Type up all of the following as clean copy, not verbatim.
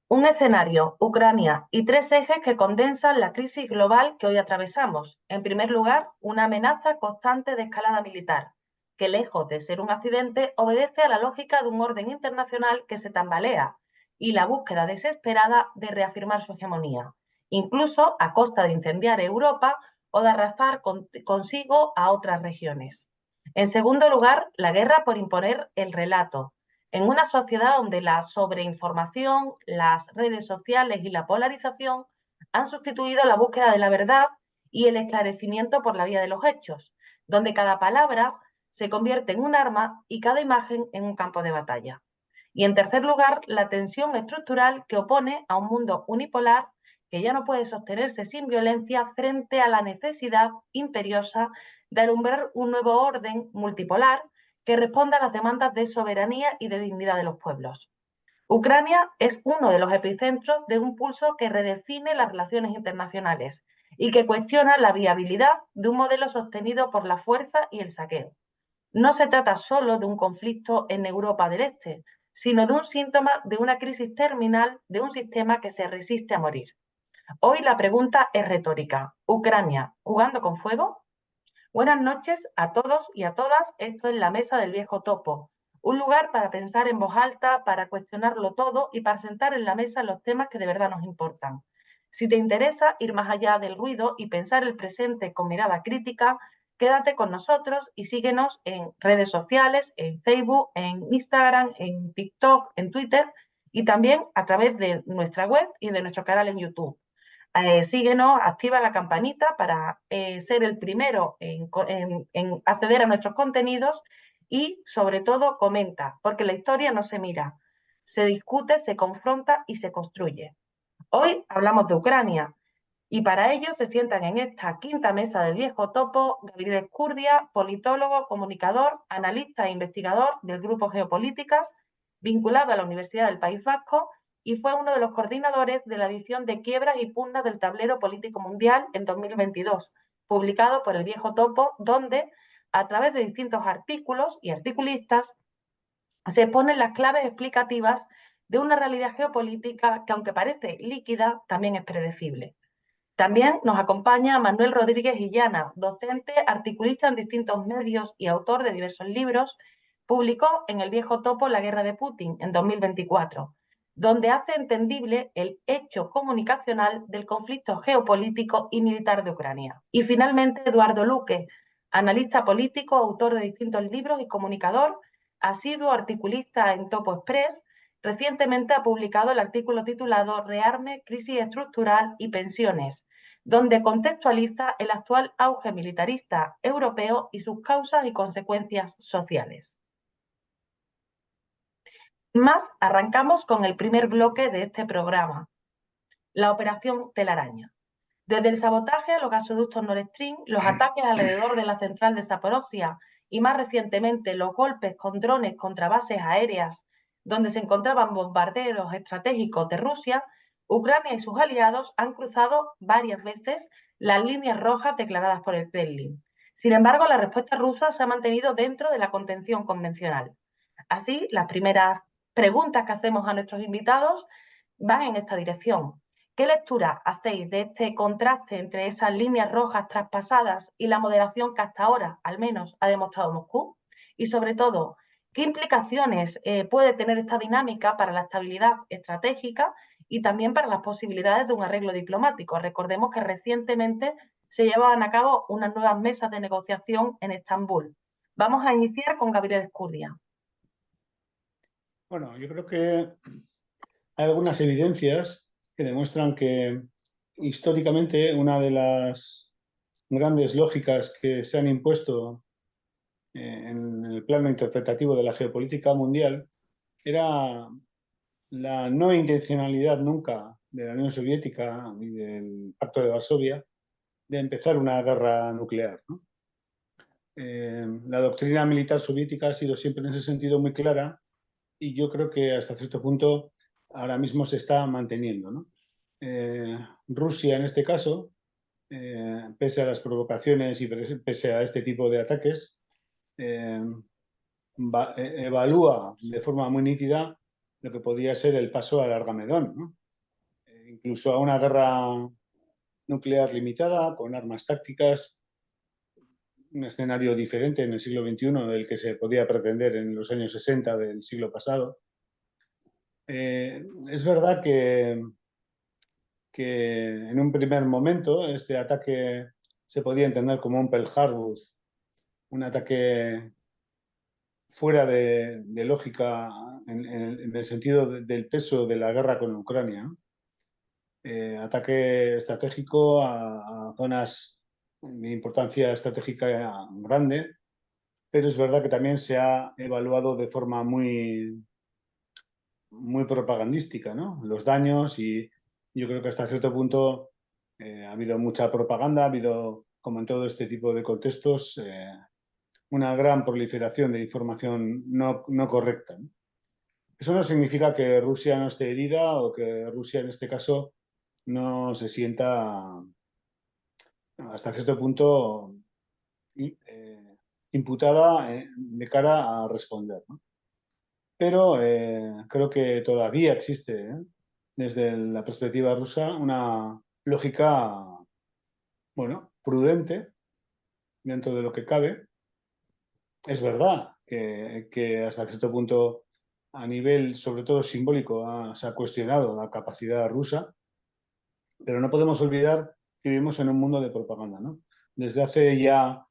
Un escenario, Ucrania, y tres ejes que condensan la crisis global que hoy atravesamos. En primer lugar, una amenaza constante de escalada militar, que lejos de ser un accidente, obedece a la lógica de un orden internacional que se tambalea y la búsqueda desesperada de reafirmar su hegemonía, incluso a costa de incendiar Europa o de arrastrar consigo a otras regiones. En segundo lugar, la guerra por imponer el relato, en una sociedad donde la sobreinformación, las redes sociales y la polarización han sustituido la búsqueda de la verdad y el esclarecimiento por la vía de los hechos, donde cada palabra se convierte en un arma y cada imagen en un campo de batalla. Y en tercer lugar, la tensión estructural que opone a un mundo unipolar que ya no puede sostenerse sin violencia frente a la necesidad imperiosa de alumbrar un nuevo orden multipolar que responda a las demandas de soberanía y de dignidad de los pueblos. Ucrania es uno de los epicentros de un pulso que redefine las relaciones internacionales y que cuestiona la viabilidad de un modelo sostenido por la fuerza y el saqueo. No se trata solo de un conflicto en Europa del Este, sino de un síntoma de una crisis terminal de un sistema que se resiste a morir. Hoy la pregunta es retórica. ¿Ucrania jugando con fuego? Buenas noches a todos y a todas. Esto es la Mesa del Viejo Topo, un lugar para pensar en voz alta, para cuestionarlo todo y para sentar en la mesa los temas que de verdad nos importan. Si te interesa ir más allá del ruido y pensar el presente con mirada crítica, quédate con nosotros y síguenos en redes sociales, en Facebook, en Instagram, en TikTok, en Twitter y también a través de nuestra web y de nuestro canal en YouTube. Síguenos, activa la campanita para ser el primero en acceder a nuestros contenidos y sobre todo comenta, porque la historia no se mira, se discute, se confronta y se construye. Hoy hablamos de Ucrania y para ello se sientan en esta quinta mesa del Viejo Topo Gabriel Ezcurdia, politólogo, comunicador, analista e investigador del Grupo Geopolíticas, vinculado a la Universidad del País Vasco y fue uno de los coordinadores de la edición de Quiebras y Pugnas del Tablero Político Mundial en 2022, publicado por el Viejo Topo, donde, a través de distintos artículos y articulistas, se exponen las claves explicativas de una realidad geopolítica que, aunque parece líquida, también es predecible. También nos acompaña Manuel Rodríguez Illana, docente, articulista en distintos medios y autor de diversos libros. Publicó en El Viejo Topo La guerra de Putin en 2024, donde hace entendible el hecho comunicacional del conflicto geopolítico y militar de Ucrania. Y finalmente Eduardo Luque, analista político, autor de distintos libros y comunicador, asiduo articulista en Topo Express. Recientemente ha publicado el artículo titulado Rearme, crisis estructural y pensiones, donde contextualiza el actual auge militarista europeo y sus causas y consecuencias sociales. Arrancamos con el primer bloque de este programa, la Operación Telaraña. Desde el sabotaje a los gasoductos Nord Stream, los ataques alrededor de la central de Zaporozhia y más recientemente los golpes con drones contra bases aéreas donde se encontraban bombarderos estratégicos de Rusia, Ucrania y sus aliados han cruzado varias veces las líneas rojas declaradas por el Kremlin. Sin embargo, la respuesta rusa se ha mantenido dentro de la contención convencional. Así, las primeras preguntas que hacemos a nuestros invitados van en esta dirección. ¿Qué lectura hacéis de este contraste entre esas líneas rojas traspasadas y la moderación que hasta ahora, al menos, ha demostrado Moscú? Y sobre todo, ¿qué implicaciones puede tener esta dinámica para la estabilidad estratégica y también para las posibilidades de un arreglo diplomático? Recordemos que recientemente se llevaban a cabo unas nuevas mesas de negociación en Estambul. Vamos a iniciar con Gabriel Ezcurdia. Bueno, yo creo que hay algunas evidencias que demuestran que históricamente una de las grandes lógicas que se han impuesto en el plano interpretativo de la geopolítica mundial era la no intencionalidad nunca de la Unión Soviética y del Pacto de Varsovia de empezar una guerra nuclear, ¿no? La doctrina militar soviética ha sido siempre en ese sentido muy clara y yo creo que hasta cierto punto ahora mismo se está manteniendo, ¿no? Rusia, en este caso, pese a las provocaciones y pese a este tipo de ataques, evalúa de forma muy nítida lo que podía ser el paso al Armagedón, ¿no? Incluso a una guerra nuclear limitada, con armas tácticas, un escenario diferente en el siglo XXI del que se podía pretender en los años 60 del siglo pasado. Es verdad que en un primer momento este ataque se podía entender como un Pearl Harbor, un ataque fuera de lógica en el sentido del peso de la guerra con Ucrania, ¿no? Ataque estratégico a zonas de importancia estratégica grande, pero es verdad que también se ha evaluado de forma muy propagandística, ¿no? Los daños, y yo creo que hasta cierto punto ha habido mucha propaganda, ha habido, como en todo este tipo de contextos, una gran proliferación de información no correcta, ¿no? Eso no significa que Rusia no esté herida o que Rusia en este caso no se sienta hasta cierto punto imputada de cara a responder, ¿no? Pero creo que todavía existe, desde la perspectiva rusa, una lógica, bueno, prudente dentro de lo que cabe. Es verdad que hasta cierto punto, a nivel sobre todo simbólico, se ha cuestionado la capacidad rusa, pero no podemos olvidar que vivimos en un mundo de propaganda, ¿no? Desde hace ya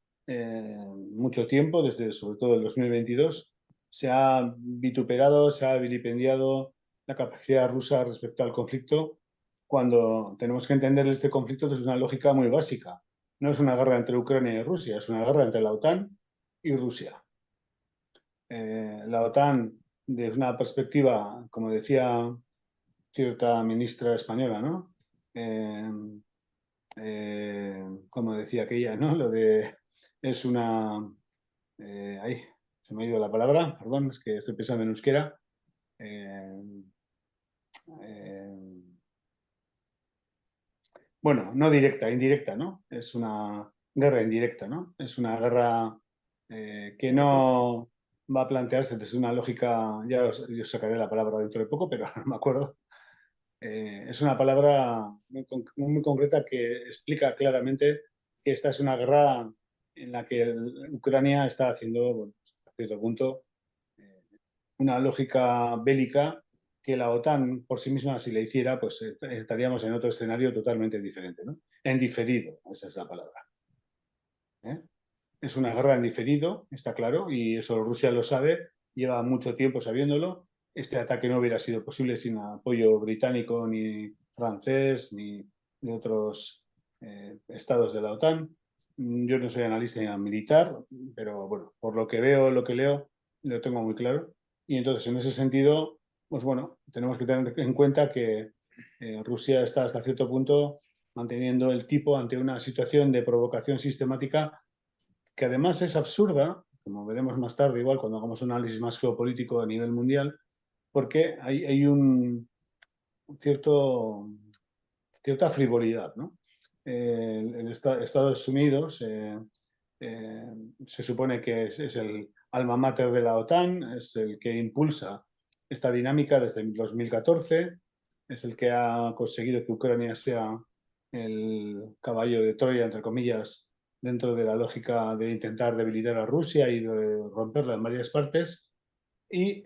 mucho tiempo, desde sobre todo el 2022, se ha vituperado, se ha vilipendiado la capacidad rusa respecto al conflicto, cuando tenemos que entender este conflicto desde una lógica muy básica. No es una guerra entre Ucrania y Rusia, es una guerra entre la OTAN y Rusia. La OTAN, desde una perspectiva, como decía cierta ministra española, ¿no? Como decía aquella, ¿no? Lo de es una... ahí, se me ha ido la palabra, perdón, es que estoy pensando en euskera. Eh, eh, bueno, no directa, indirecta, ¿no? Es una guerra indirecta, ¿no? Es una guerra que no va a plantearse desde una lógica, yo sacaré la palabra dentro de poco, pero no me acuerdo. Es una palabra muy concreta que explica claramente que esta es una guerra en la que Ucrania está haciendo, bueno, a cierto punto, una lógica bélica que la OTAN por sí misma, si la hiciera, pues estaríamos en otro escenario totalmente diferente, ¿no? En diferido, esa es la palabra, ¿eh? Es una guerra en diferido, está claro, y eso Rusia lo sabe, lleva mucho tiempo sabiéndolo. Este ataque no hubiera sido posible sin apoyo británico, ni francés, ni de otros estados de la OTAN. Yo no soy analista militar, pero bueno, por lo que veo, lo que leo, lo tengo muy claro. Y entonces, en ese sentido, pues bueno, tenemos que tener en cuenta que Rusia está hasta cierto punto manteniendo el tipo ante una situación de provocación sistemática que además es absurda, como veremos más tarde, igual cuando hagamos un análisis más geopolítico a nivel mundial, porque hay un cierto, cierta frivolidad, ¿no? Estados Unidos eh, se supone que es el alma mater de la OTAN, es el que impulsa esta dinámica desde el 2014, es el que ha conseguido que Ucrania sea el caballo de Troya, entre comillas, dentro de la lógica de intentar debilitar a Rusia y de romperla en varias partes. Y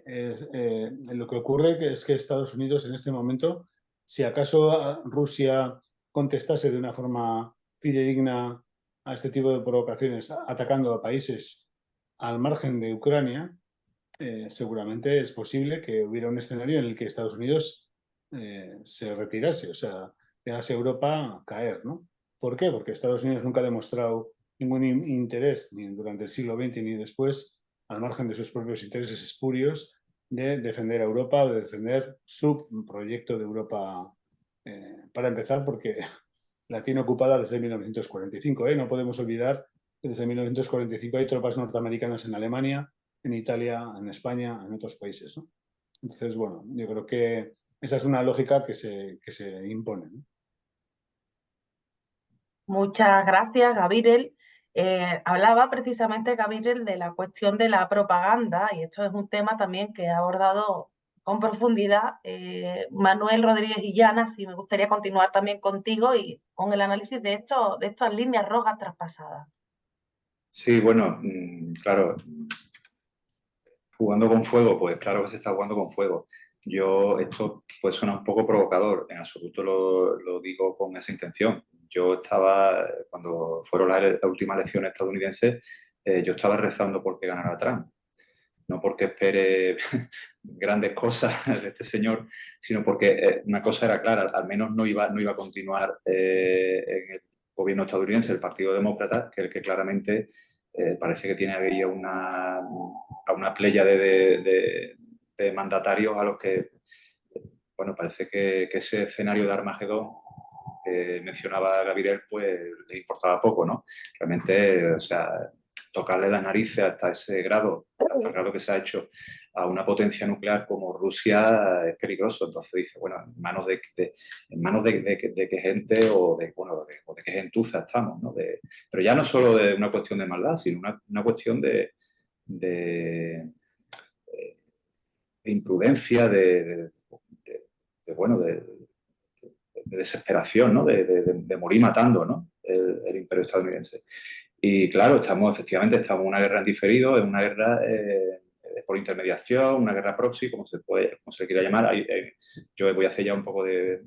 lo que ocurre es que Estados Unidos en este momento, si acaso Rusia contestase de una forma fidedigna a este tipo de provocaciones, atacando a países al margen de Ucrania, seguramente es posible que hubiera un escenario en el que Estados Unidos se retirase, o sea, dejase a Europa caer, ¿no? ¿Por qué? Porque Estados Unidos nunca ha demostrado ningún interés, ni durante el siglo XX ni después, al margen de sus propios intereses espurios, de defender a Europa o de defender su proyecto de Europa, para empezar, porque la tiene ocupada desde 1945. No podemos olvidar que desde 1945 hay tropas norteamericanas en Alemania, en Italia, en España, en otros países, ¿no? Entonces, bueno, yo creo que esa es una lógica que se impone, ¿no? Muchas gracias, Gabriel. Hablaba precisamente, Gabriel, de la cuestión de la propaganda, y esto es un tema también que ha abordado con profundidad. Manuel Rodríguez Illana, sí me gustaría continuar también contigo y con el análisis de estas líneas rojas traspasadas. Sí, bueno, claro, jugando con fuego, pues claro que se está jugando con fuego. Esto pues suena un poco provocador, en absoluto lo digo con esa intención. Yo estaba, cuando fueron las últimas elecciones estadounidenses, yo estaba rezando porque ganara Trump. No porque espere grandes cosas de este señor, sino porque una cosa era clara, al menos no iba a continuar en el gobierno estadounidense el Partido Demócrata, que es el que claramente parece que tiene ahí a una playa de mandatarios a los que, bueno, parece que ese escenario de Armagedón que mencionaba Gabriel, pues le importaba poco, ¿no? Realmente, o sea, tocarle las narices hasta ese grado, hasta el grado que se ha hecho a una potencia nuclear como Rusia es peligroso. Entonces dice, bueno, en manos de qué gente o de qué gentuza estamos, ¿no? Pero ya no solo de una cuestión de maldad, sino una cuestión de imprudencia, bueno, de desesperación, ¿no? De morir matando, ¿no? El imperio estadounidense. Y claro, efectivamente estamos en una guerra en diferido, en una guerra por intermediación, una guerra proxy, como se le quiera llamar. Yo voy a hacer ya un poco de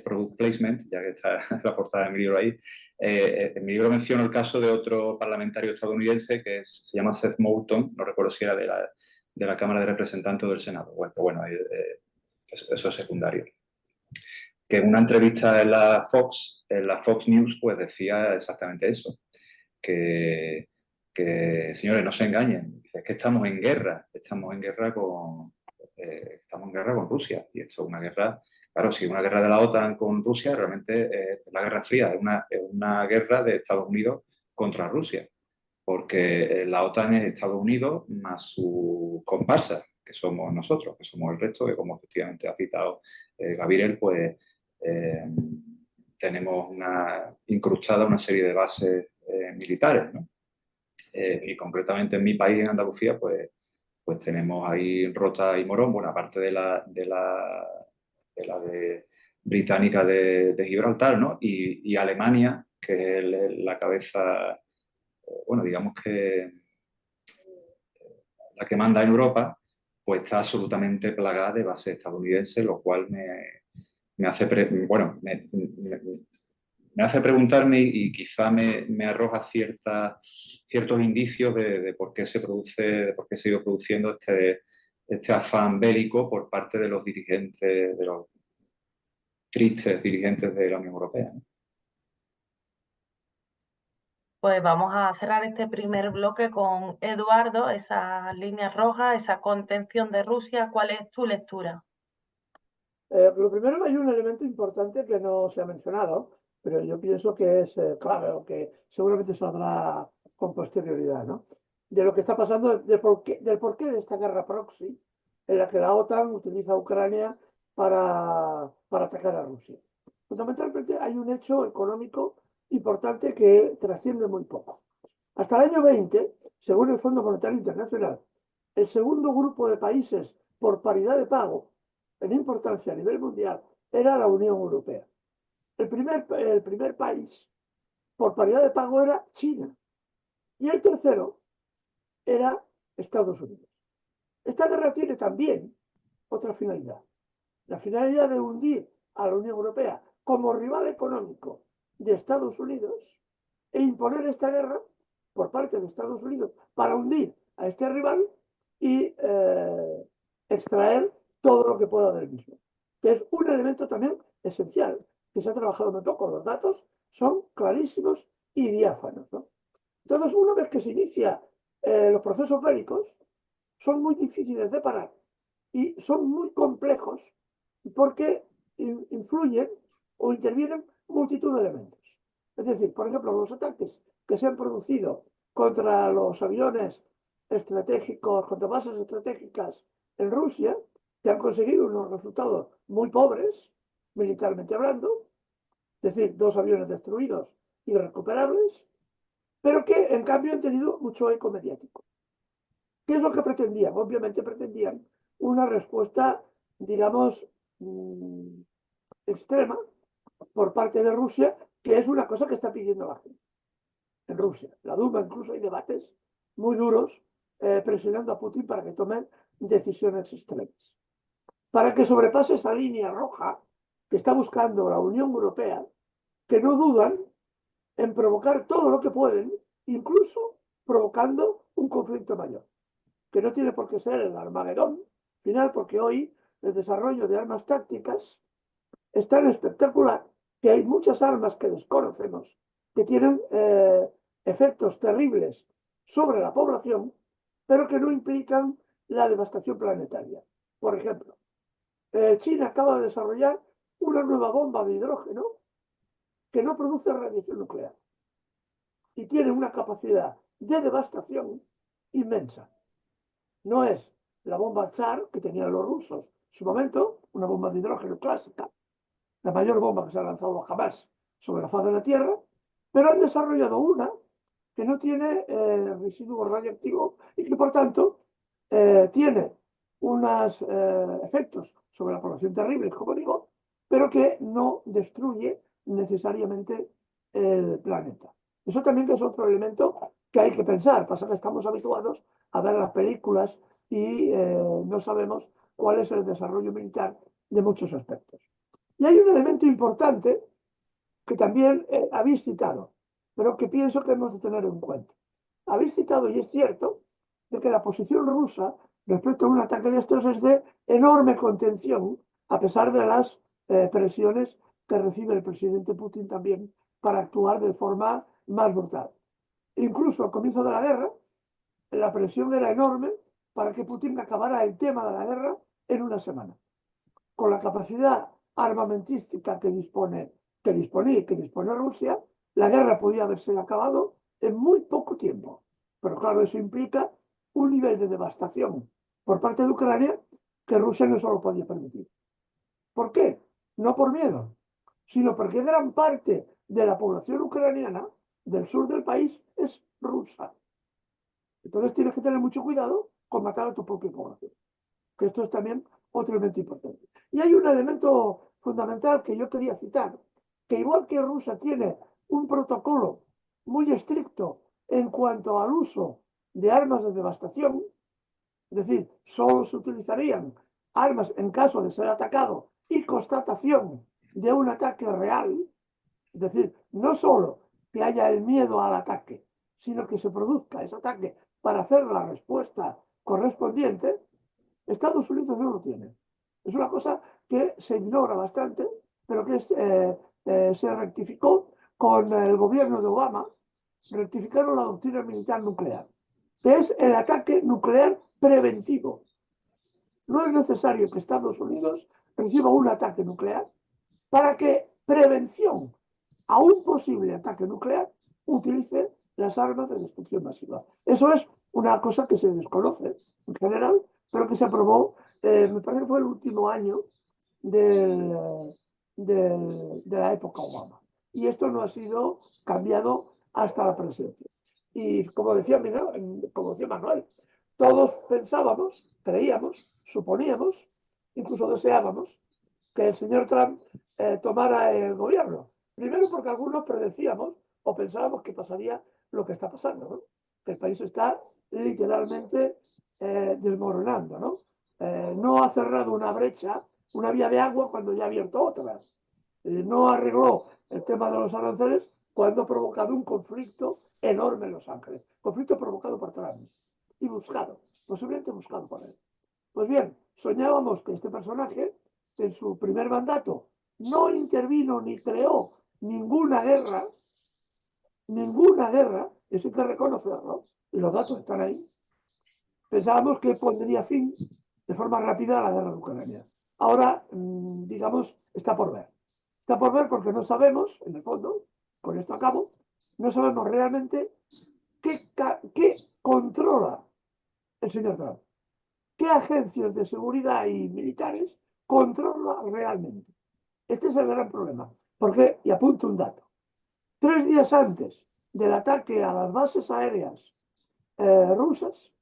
product placement, ya que está la portada de mi libro ahí. En mi libro menciono el caso de otro parlamentario estadounidense que se llama Seth Moulton, no recuerdo si era de la Cámara de Representantes o del Senado. Bueno, eso es secundario. Que en una entrevista en la Fox News, pues decía exactamente eso, que señores, no se engañen, es que estamos en guerra con Rusia, y esto es una guerra, claro, si una guerra de la OTAN con Rusia, realmente la Guerra Fría es una guerra de Estados Unidos contra Rusia, porque la OTAN es Estados Unidos más su comparsa, que somos nosotros, que somos el resto, que como efectivamente ha citado Gabriel, pues tenemos incrustada una serie de bases militares, ¿no? Y concretamente en mi país, en Andalucía, pues tenemos ahí Rota y Morón, bueno, aparte de la británica de Gibraltar, ¿no? Y Alemania, que es la cabeza, bueno, digamos que la que manda en Europa, pues está absolutamente plagada de bases estadounidenses, lo cual me hace, me hace preguntarme y quizá me arroja ciertos indicios de por qué se ha ido produciendo este afán bélico por parte de los dirigentes, de los tristes dirigentes de la Unión Europea, ¿no? Pues vamos a cerrar este primer bloque con Eduardo, esas líneas rojas, esa contención de Rusia. ¿Cuál es tu lectura? Lo primero, hay un elemento importante que no se ha mencionado, pero yo pienso que es clave, que seguramente saldrá con posterioridad, ¿no? De lo que está pasando, del porqué de esta guerra proxy, en la que la OTAN utiliza a Ucrania para atacar a Rusia. Fundamentalmente hay un hecho económico importante que trasciende muy poco. Hasta el año 20, según el Fondo Monetario Internacional, el segundo grupo de países por paridad de pago en importancia a nivel mundial era la Unión Europea. El primer país por paridad de pago era China y el tercero era Estados Unidos. Esta guerra tiene también otra finalidad, la finalidad de hundir a la Unión Europea como rival económico de Estados Unidos e imponer esta guerra por parte de Estados Unidos para hundir a este rival y extraer todo lo que pueda del mismo, que es un elemento también esencial, que se ha trabajado muy poco. Los datos son clarísimos y diáfanos, ¿no? Entonces, una vez que se inicia los procesos bélicos, son muy difíciles de parar y son muy complejos porque influyen o intervienen multitud de elementos. Es decir, por ejemplo, los ataques que se han producido contra los aviones estratégicos, contra bases estratégicas en Rusia, que han conseguido unos resultados muy pobres, militarmente hablando, es decir, 2 aviones destruidos y recuperables, pero que en cambio han tenido mucho eco mediático. ¿Qué es lo que pretendían? Obviamente pretendían una respuesta, digamos, extrema por parte de Rusia, que es una cosa que está pidiendo la gente en Rusia. La Duma, incluso hay debates muy duros presionando a Putin para que tomen decisiones extremas. Para que sobrepase esa línea roja que está buscando la Unión Europea, que no dudan en provocar todo lo que pueden, incluso provocando un conflicto mayor, que no tiene por qué ser el Armagedón final, porque hoy el desarrollo de armas tácticas es tan espectacular que hay muchas armas que desconocemos, que tienen efectos terribles sobre la población, pero que no implican la devastación planetaria. Por ejemplo, China acaba de desarrollar una nueva bomba de hidrógeno que no produce radiación nuclear y tiene una capacidad de devastación inmensa. No es la bomba Tsar que tenían los rusos en su momento, una bomba de hidrógeno clásica, la mayor bomba que se ha lanzado jamás sobre la faz de la Tierra, pero han desarrollado una que no tiene residuos radioactivos y que por tanto tiene unos efectos sobre la población terribles, como digo, pero que no destruye necesariamente el planeta. Eso también es otro elemento que hay que pensar. Pasa que estamos habituados a ver las películas y no sabemos cuál es el desarrollo militar de muchos aspectos. Y hay un elemento importante que también habéis citado, pero que pienso que hemos de tener en cuenta. Habéis citado, y es cierto, de que la posición rusa respecto a un ataque de estos es de enorme contención, a pesar de las presiones que recibe el presidente Putin también para actuar de forma más brutal. Incluso al comienzo de la guerra, la presión era enorme para que Putin acabara el tema de la guerra en una semana. Con la capacidad armamentística que dispone Rusia, la guerra podía haberse acabado en muy poco tiempo. Pero claro, eso implica un nivel de devastación por parte de Ucrania que Rusia no se lo podía permitir. ¿Por qué? No por miedo, sino porque gran parte de la población ucraniana del sur del país es rusa. Entonces tienes que tener mucho cuidado con matar a tu propia población, que esto es también otro elemento importante. Y hay un elemento fundamental que yo quería citar, que igual que Rusia tiene un protocolo muy estricto en cuanto al uso de armas de devastación, es decir, solo se utilizarían armas en caso de ser atacado y constatación de un ataque real, es decir, no solo que haya el miedo al ataque, sino que se produzca ese ataque para hacer la respuesta correspondiente. Estados Unidos no lo tiene. Es una cosa que se ignora bastante, pero que se rectificó con el gobierno de Obama. Rectificaron la doctrina militar nuclear, que es el ataque nuclear preventivo. No es necesario que Estados Unidos reciba un ataque nuclear para que prevención a un posible ataque nuclear utilice las armas de destrucción masiva. Eso es una cosa que se desconoce en general, pero que se aprobó, me parece que fue el último año de la época Obama. Y esto no ha sido cambiado hasta la presente. Y como decía Manuel, todos pensábamos, creíamos, suponíamos, incluso deseábamos que el señor Trump tomara el gobierno. Primero porque algunos predecíamos o pensábamos que pasaría lo que está pasando, ¿no? Que el país está literalmente desmoronando, ¿no? No ha cerrado una brecha, una vía de agua cuando ya ha abierto otra. No arregló el tema de los aranceles cuando ha provocado un conflicto enorme en Los Ángeles. Conflicto provocado por Trump y buscado, posiblemente buscado por él. Pues bien, soñábamos que este personaje, en su primer mandato, no intervino ni creó ninguna guerra, eso hay que reconocerlo, y los datos están ahí. Pensábamos que pondría fin de forma rápida a la guerra de Ucrania. Ahora, digamos, está por ver. Está por ver porque no sabemos, en el fondo, con esto acabo, no sabemos realmente qué controla el señor Trump. ¿Qué agencias de seguridad y militares controla realmente? Este es el gran problema. Porque, y apunto un dato, 3 días antes del ataque a las bases aéreas rusas,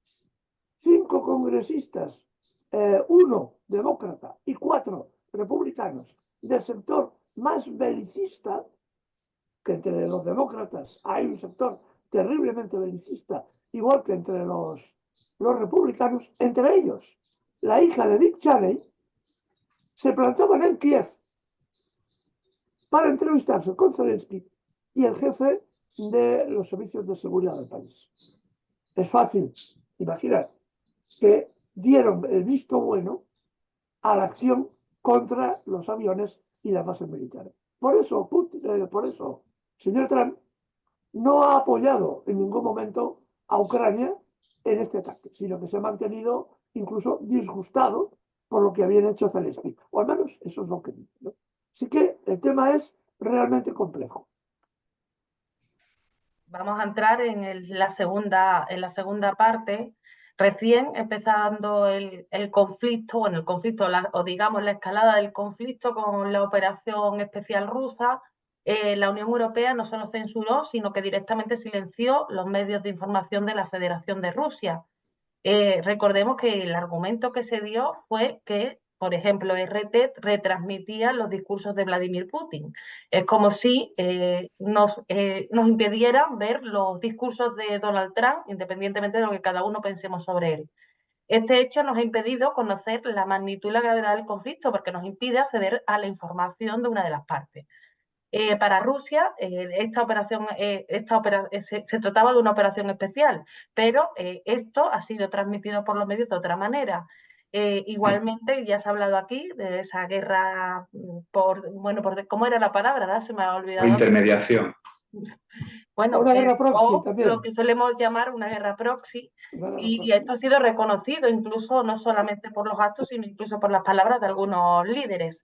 5 congresistas 1 demócrata y 4 republicanos del sector más belicista, que entre los demócratas hay un sector terriblemente belicista, igual que entre los republicanos, entre ellos la hija de Dick Cheney, se plantaban en Kiev para entrevistarse con Zelensky y el jefe de los servicios de seguridad del país. Es fácil imaginar que dieron el visto bueno a la acción contra los aviones y las bases militares. Por eso, señor Trump no ha apoyado en ningún momento a Ucrania en este ataque, sino que se ha mantenido incluso disgustado por lo que habían hecho Zelensky. O al menos eso es lo que dice, ¿no? Así que el tema es realmente complejo. Vamos a entrar en la segunda parte, recién empezando el conflicto, bueno, el conflicto, o digamos la escalada del conflicto con la operación especial rusa. La Unión Europea no solo censuró, sino que directamente silenció los medios de información de la Federación de Rusia. Recordemos que el argumento que se dio fue que, por ejemplo, RT retransmitía los discursos de Vladimir Putin. Es como si nos impidieran ver los discursos de Donald Trump, independientemente de lo que cada uno pensemos sobre él. Este hecho nos ha impedido conocer la magnitud y la gravedad del conflicto, porque nos impide acceder a la información de una de las partes. Para Rusia, esta operación, se trataba de una operación especial, pero esto ha sido transmitido por los medios de otra manera. Igualmente, ya se ha hablado aquí de esa guerra ¿cómo era la palabra? ¿verdad? Se me ha olvidado. O intermediación. Bueno, una guerra proxy o también. lo que solemos llamar una guerra proxy, y esto ha sido reconocido incluso no solamente por los actos, sino incluso por las palabras de algunos líderes.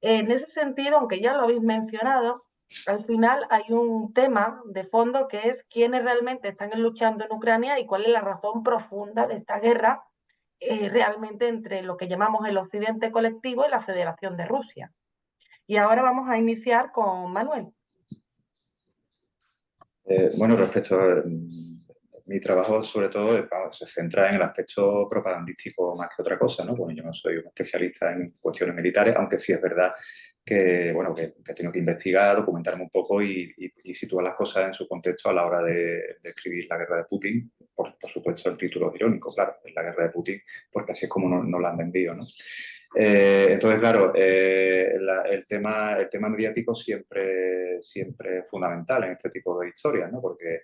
En ese sentido, aunque ya lo habéis mencionado, al final hay un tema de fondo que es quiénes realmente están luchando en Ucrania y cuál es la razón profunda de esta guerra realmente entre lo que llamamos el Occidente colectivo y la Federación de Rusia. Y ahora vamos a iniciar con Manuel. Bueno, respecto a mi trabajo, sobre todo, se centra en el aspecto propagandístico más que otra cosa, ¿no? Bueno, yo no soy un especialista en cuestiones militares, aunque sí es verdad que, bueno, que tengo que investigar, documentarme un poco y situar las cosas en su contexto a la hora de escribir la guerra de Putin. Por supuesto, el título es irónico, claro, es la guerra de Putin, porque así es como nos la han vendido, ¿no? Entonces, claro, el tema mediático siempre es fundamental en este tipo de historias, ¿no? Porque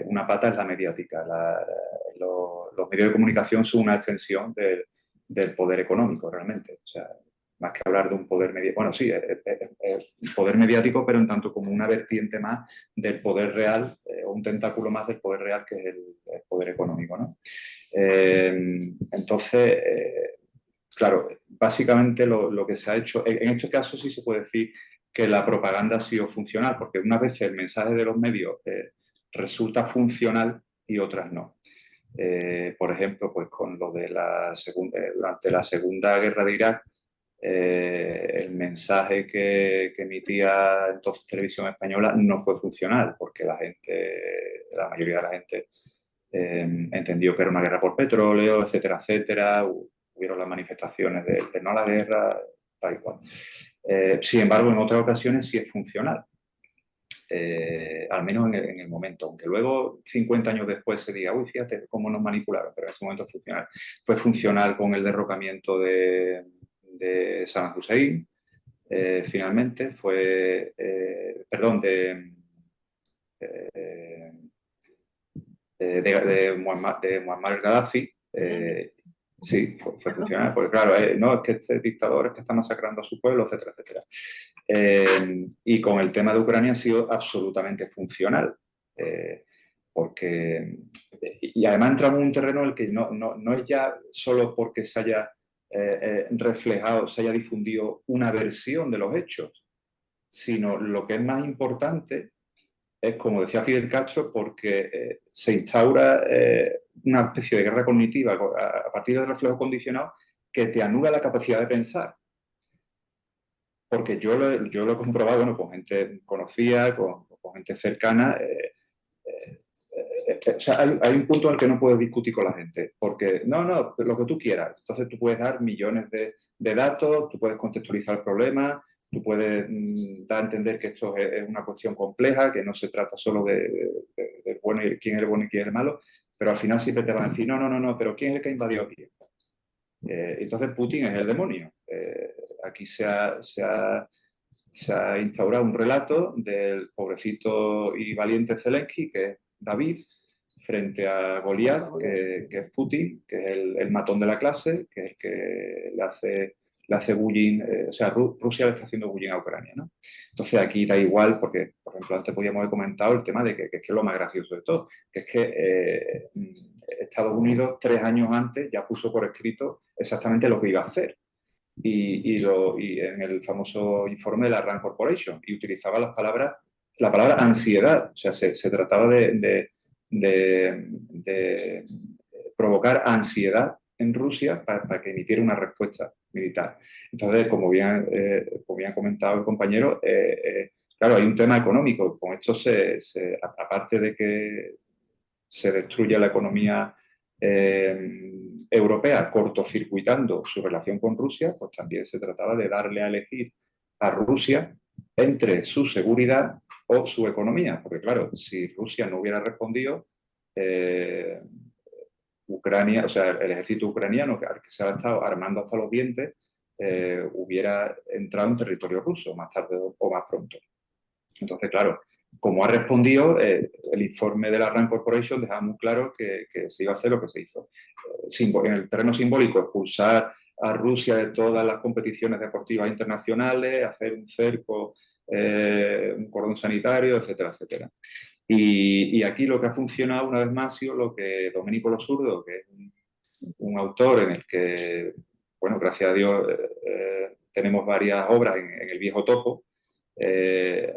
una pata es la mediática. Los medios de comunicación son una extensión del poder económico, realmente. O sea, más que hablar de un poder mediático, bueno, sí, es poder mediático, pero en tanto como una vertiente más del poder real, o un tentáculo más del poder real, que es el poder económico, ¿no? Entonces, claro, básicamente lo que se ha hecho, en este caso sí se puede decir que la propaganda ha sido funcional, porque unas veces el mensaje de los medios resulta funcional y otras no. Por ejemplo, pues con lo de durante la Segunda Guerra de Irak, el mensaje que emitía entonces Televisión Española no fue funcional, porque la mayoría de la gente entendió que era una guerra por petróleo, etcétera, etcétera. Hubieron las manifestaciones de no a la guerra, tal y cual. Sin embargo, en otras ocasiones sí es funcional. Al menos en el momento, aunque luego 50 años después se diga, uy, fíjate cómo nos manipularon, pero en ese momento fue funcional con el derrocamiento de Saddam Hussein, finalmente de Muammar el-Gaddafi. Sí, fue funcional, porque claro, no, es que este dictador es que está masacrando a su pueblo, etcétera, etcétera. Y con el tema de Ucrania ha sido absolutamente funcional, porque, y además entramos en un terreno en el que no es ya solo porque se haya reflejado, se haya difundido una versión de los hechos, sino lo que es más importante es, como decía Fidel Castro, porque se instaura una especie de guerra cognitiva a partir del reflejo condicionado que te anula la capacidad de pensar. Porque yo lo he comprobado, bueno, con gente conocida, con gente cercana. o sea, hay un punto en el que no puedes discutir con la gente, porque no, lo que tú quieras. Entonces tú puedes dar millones de datos, tú puedes contextualizar el problema, tú puedes dar a entender que esto es una cuestión compleja, que no se trata solo de bueno y quién es el bueno y quién es el malo, pero al final siempre te van a decir, no, pero ¿quién es el que ha invadido aquí? Entonces Putin es el demonio. Aquí se ha instaurado un relato del pobrecito y valiente Zelensky, que es David, frente a Goliat, que es Putin, que es el matón de la clase, que es el que le hace bullying, o sea, Rusia le está haciendo bullying a Ucrania, ¿no? Entonces aquí da igual, porque, por ejemplo, antes podíamos haber comentado el tema de que es lo más gracioso de todo, que es que Estados Unidos 3 años antes ya puso por escrito exactamente lo que iba a hacer. Y en el famoso informe de la Rand Corporation, y utilizaba la palabra ansiedad. O sea, se trataba de provocar ansiedad en Rusia para que emitiera una respuesta militar. Entonces, como bien ha comentado el compañero, claro, hay un tema económico. Con esto, aparte de que se destruye la economía europea cortocircuitando su relación con Rusia, pues también se trataba de darle a elegir a Rusia entre su seguridad o su economía. Porque claro, si Rusia no hubiera respondido, Ucrania, o sea, el ejército ucraniano, que se ha estado armando hasta los dientes, hubiera entrado en territorio ruso más tarde o más pronto. Entonces, claro, como ha respondido, el informe de la Rand Corporation dejaba muy claro que se iba a hacer lo que se hizo. En el terreno simbólico, expulsar a Rusia de todas las competiciones deportivas internacionales, hacer un cerco, un cordón sanitario, etcétera, etcétera. Y aquí lo que ha funcionado una vez más ha sido lo que Domenico Lo Surdo, que es un autor en el que, bueno, gracias a Dios tenemos varias obras en el viejo topo, en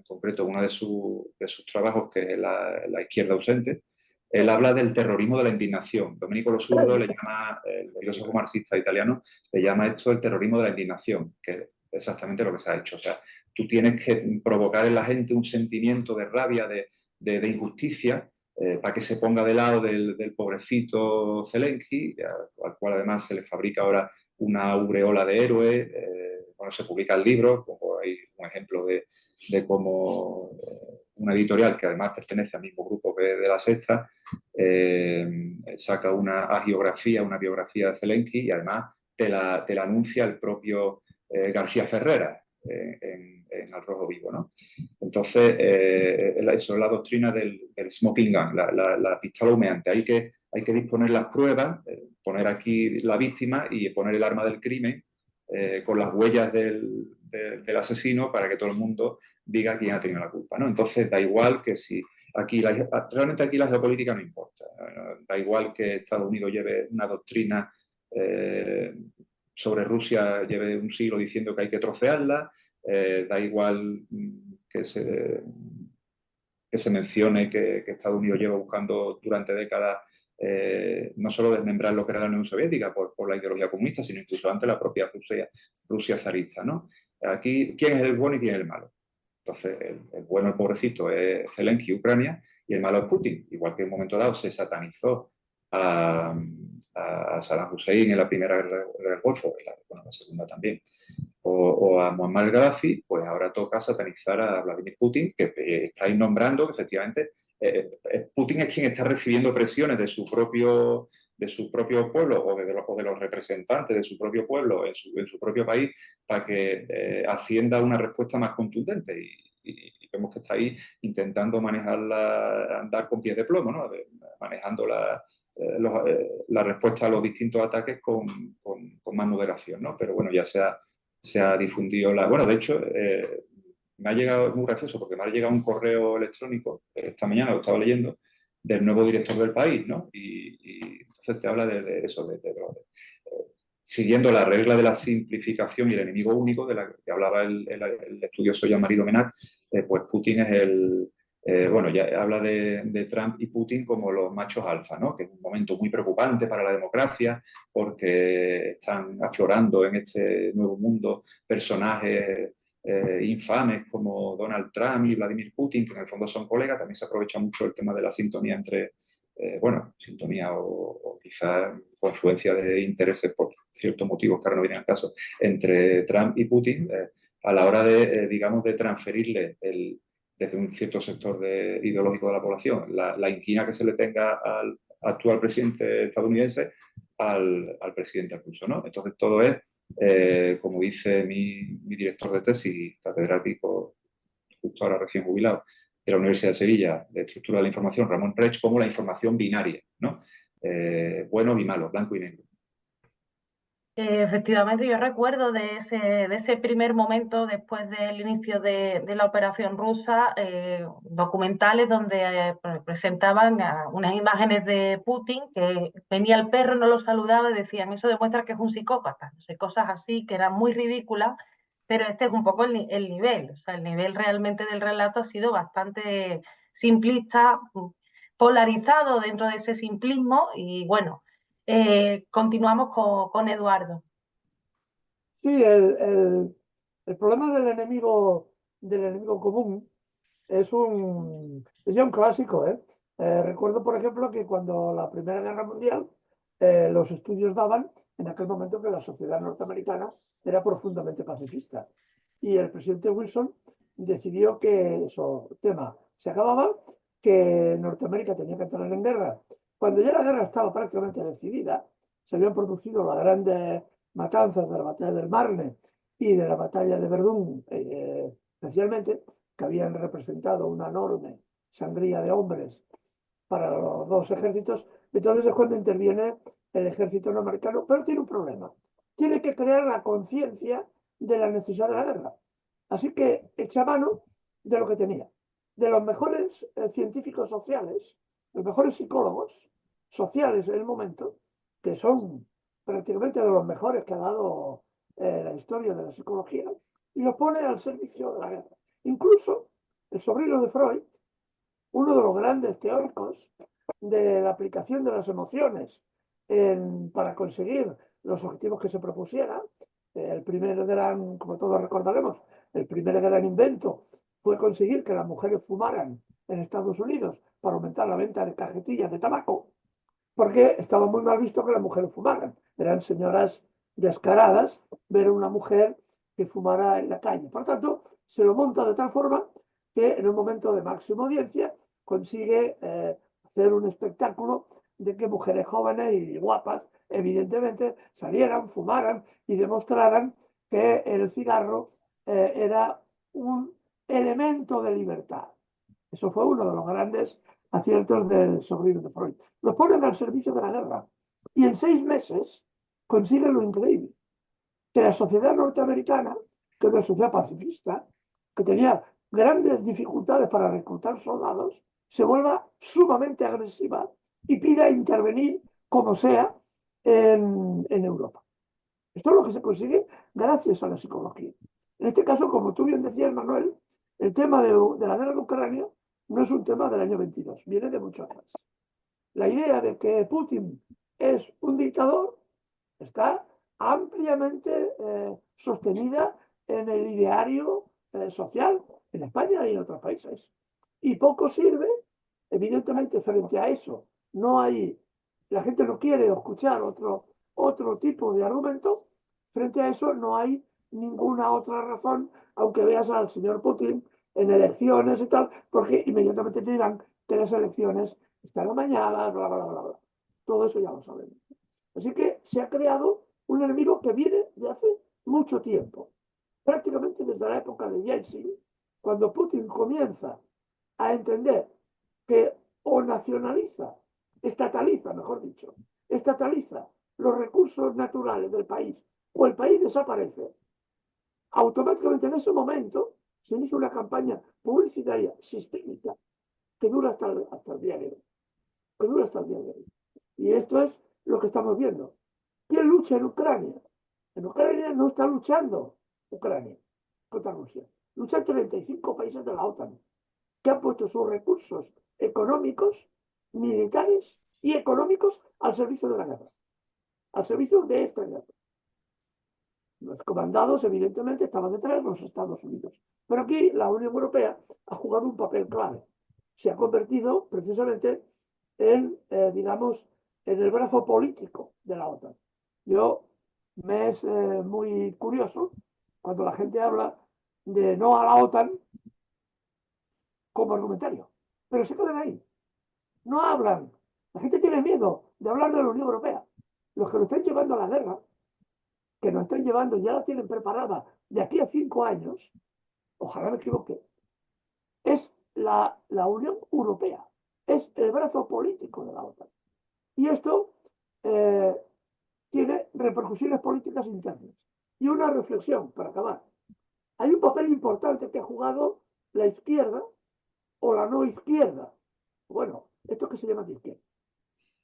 concreto uno de sus trabajos, que es la izquierda ausente. Él habla del terrorismo de la indignación. Domenico Lo Surdo le llama, el filósofo marxista italiano, le llama esto el terrorismo de la indignación, que es exactamente lo que se ha hecho. O sea, tú tienes que provocar en la gente un sentimiento de rabia, de injusticia, para que se ponga de lado del pobrecito Zelensky, al cual además se le fabrica ahora una aureola de héroe. Bueno, se publican libros, como hay un ejemplo de cómo una editorial que además pertenece al mismo grupo que de La Sexta, saca una hagiografía, una biografía de Zelensky, y además te la anuncia el propio García Ferrera en Al Rojo Vivo, ¿no? Entonces, eso es la doctrina del smoking gun, la pistola humeante. Hay que disponer las pruebas, poner aquí la víctima y poner el arma del crimen con las huellas del asesino, para que todo el mundo diga quién ha tenido la culpa, ¿no? Entonces, da igual que si realmente aquí la geopolítica no importa. Da igual que Estados Unidos lleve una doctrina sobre Rusia, lleve un siglo diciendo que hay que trocearla. Da igual que se mencione que Estados Unidos lleva buscando durante décadas no solo desmembrar lo que era la Unión Soviética por la ideología comunista, sino incluso antes la propia Rusia zarista, ¿no? Aquí, ¿quién es el bueno y quién es el malo? Entonces, el bueno, el pobrecito, es Zelensky, Ucrania, y el malo es Putin. Igual que en un momento dado se satanizó a Saddam Hussein en la primera guerra del Golfo, y la segunda también, o a Muammar Gaddafi, pues ahora toca satanizar a Vladimir Putin, que estáis nombrando que efectivamente Putin es quien está recibiendo presiones de su propio pueblo o de los representantes de su propio pueblo en su propio país, para que ascienda una respuesta más contundente, y vemos que está ahí intentando andar con pies de plomo, ¿no? Manejando la respuesta a los distintos ataques con más moderación, ¿no? Pero bueno, ya se ha difundido bueno, de hecho, me ha llegado, es muy gracioso, porque me ha llegado un correo electrónico esta mañana, lo estaba leyendo, del nuevo director del país, ¿no? Y entonces te habla de eso, siguiendo la regla de la simplificación y el enemigo único, de la que hablaba el estudioso Jean-Marie Domenach. Pues Putin es bueno, ya habla de Trump y Putin como los machos alfa, ¿no? Que es un momento muy preocupante para la democracia, porque están aflorando en este nuevo mundo personajes infames como Donald Trump y Vladimir Putin, que en el fondo son colegas, también se aprovecha mucho el tema de la sintonía entre, bueno, sintonía o quizás confluencia de intereses por ciertos motivos que ahora no vienen al caso, entre Trump y Putin, a la hora de, digamos, de transferirle desde un cierto sector ideológico de la población la inquina que se le tenga al actual presidente estadounidense al presidente ruso, ¿no? Entonces todo es, como dice mi director de tesis, catedrático, justo ahora recién jubilado, de la Universidad de Sevilla, de Estructura de la Información, Ramón Rech, como la información binaria, ¿no? Buenos y malos, blanco y negro. Efectivamente, yo recuerdo de ese primer momento después del inicio de la operación rusa, documentales donde presentaban unas imágenes de Putin, que venía el perro, no lo saludaba y decían, eso demuestra que es un psicópata, no sé, cosas así que eran muy ridículas, pero este es un poco el nivel, o sea, el nivel realmente del relato ha sido bastante simplista, polarizado dentro de ese simplismo y bueno. Continuamos con Eduardo. Sí, el problema del enemigo común es ya un clásico, ¿eh? Recuerdo, por ejemplo, que cuando la Primera Guerra Mundial, los estudios daban en aquel momento que la sociedad norteamericana era profundamente pacifista. Y el presidente Wilson decidió que eso, tema, se acababa, que Norteamérica tenía que entrar en guerra. Cuando ya la guerra estaba prácticamente decidida, se habían producido las grandes matanzas de la batalla del Marne y de la batalla de Verdún, especialmente, que habían representado una enorme sangría de hombres para los dos ejércitos. Entonces es cuando interviene el ejército norteamericano, pero tiene un problema. Tiene que crear la conciencia de la necesidad de la guerra. Así que echa mano de lo que tenía, de los mejores científicos sociales, los mejores psicólogos sociales en el momento, que son prácticamente de los mejores que ha dado la historia de la psicología, y los pone al servicio de la guerra. Incluso el sobrino de Freud, uno de los grandes teóricos de la aplicación de las emociones para conseguir los objetivos que se propusiera, el primer gran, como todos recordaremos, el primer gran invento fue conseguir que las mujeres fumaran en Estados Unidos para aumentar la venta de cajetillas de tabaco, porque estaba muy mal visto que las mujeres fumaran. Eran señoras descaradas ver a una mujer que fumara en la calle. Por tanto, se lo monta de tal forma que en un momento de máxima audiencia consigue hacer un espectáculo de que mujeres jóvenes y guapas, evidentemente, salieran, fumaran y demostraran que el cigarro era un elemento de libertad. Eso fue uno de los grandes aciertos del sobrino de Freud. Lo ponen al servicio de la guerra y en 6 meses consiguen lo increíble, que la sociedad norteamericana, que era una sociedad pacifista, que tenía grandes dificultades para reclutar soldados, se vuelva sumamente agresiva y pida intervenir como sea en Europa. Esto es lo que se consigue gracias a la psicología. En este caso, como tú bien decías, Manuel, el tema de la guerra de Ucrania no es un tema del año 22, viene de mucho atrás. La idea de que Putin es un dictador está ampliamente sostenida en el ideario social en España y en otros países. Y poco sirve, evidentemente, frente a eso. No hay, la gente no quiere escuchar otro tipo de argumento. Frente a eso no hay ninguna otra razón, aunque veas al señor Putin en elecciones y tal, porque inmediatamente te dirán que las elecciones están amañadas, bla, bla, bla, bla. Todo eso ya lo sabemos. Así que se ha creado un enemigo que viene de hace mucho tiempo, prácticamente desde la época de Yeltsin, cuando Putin comienza a entender que o nacionaliza, estataliza, mejor dicho, estataliza los recursos naturales del país o el país desaparece, automáticamente en ese momento se inicia una campaña publicitaria sistémica que dura hasta el día de hoy. Que dura hasta el día de hoy. Y esto es lo que estamos viendo. ¿Quién lucha en Ucrania? En Ucrania no está luchando Ucrania contra Rusia. Luchan 35 países de la OTAN que han puesto sus recursos económicos, militares y económicos al servicio de la guerra, al servicio de esta guerra. Los comandados, evidentemente, estaban detrás de los Estados Unidos. Pero aquí la Unión Europea ha jugado un papel clave. Se ha convertido precisamente en, digamos, en el brazo político de la OTAN. Me es muy curioso cuando la gente habla de no a la OTAN como argumentario, pero se quedan ahí. No hablan. La gente tiene miedo de hablar de la Unión Europea. Los que lo están llevando a la guerra, que nos están llevando, ya la tienen preparada de aquí a 5 años, ojalá me equivoque, es la Unión Europea, es el brazo político de la OTAN. Y esto tiene repercusiones políticas internas. Y una reflexión, para acabar. Hay un papel importante que ha jugado la izquierda o la no izquierda. Bueno, esto que se llama de izquierda.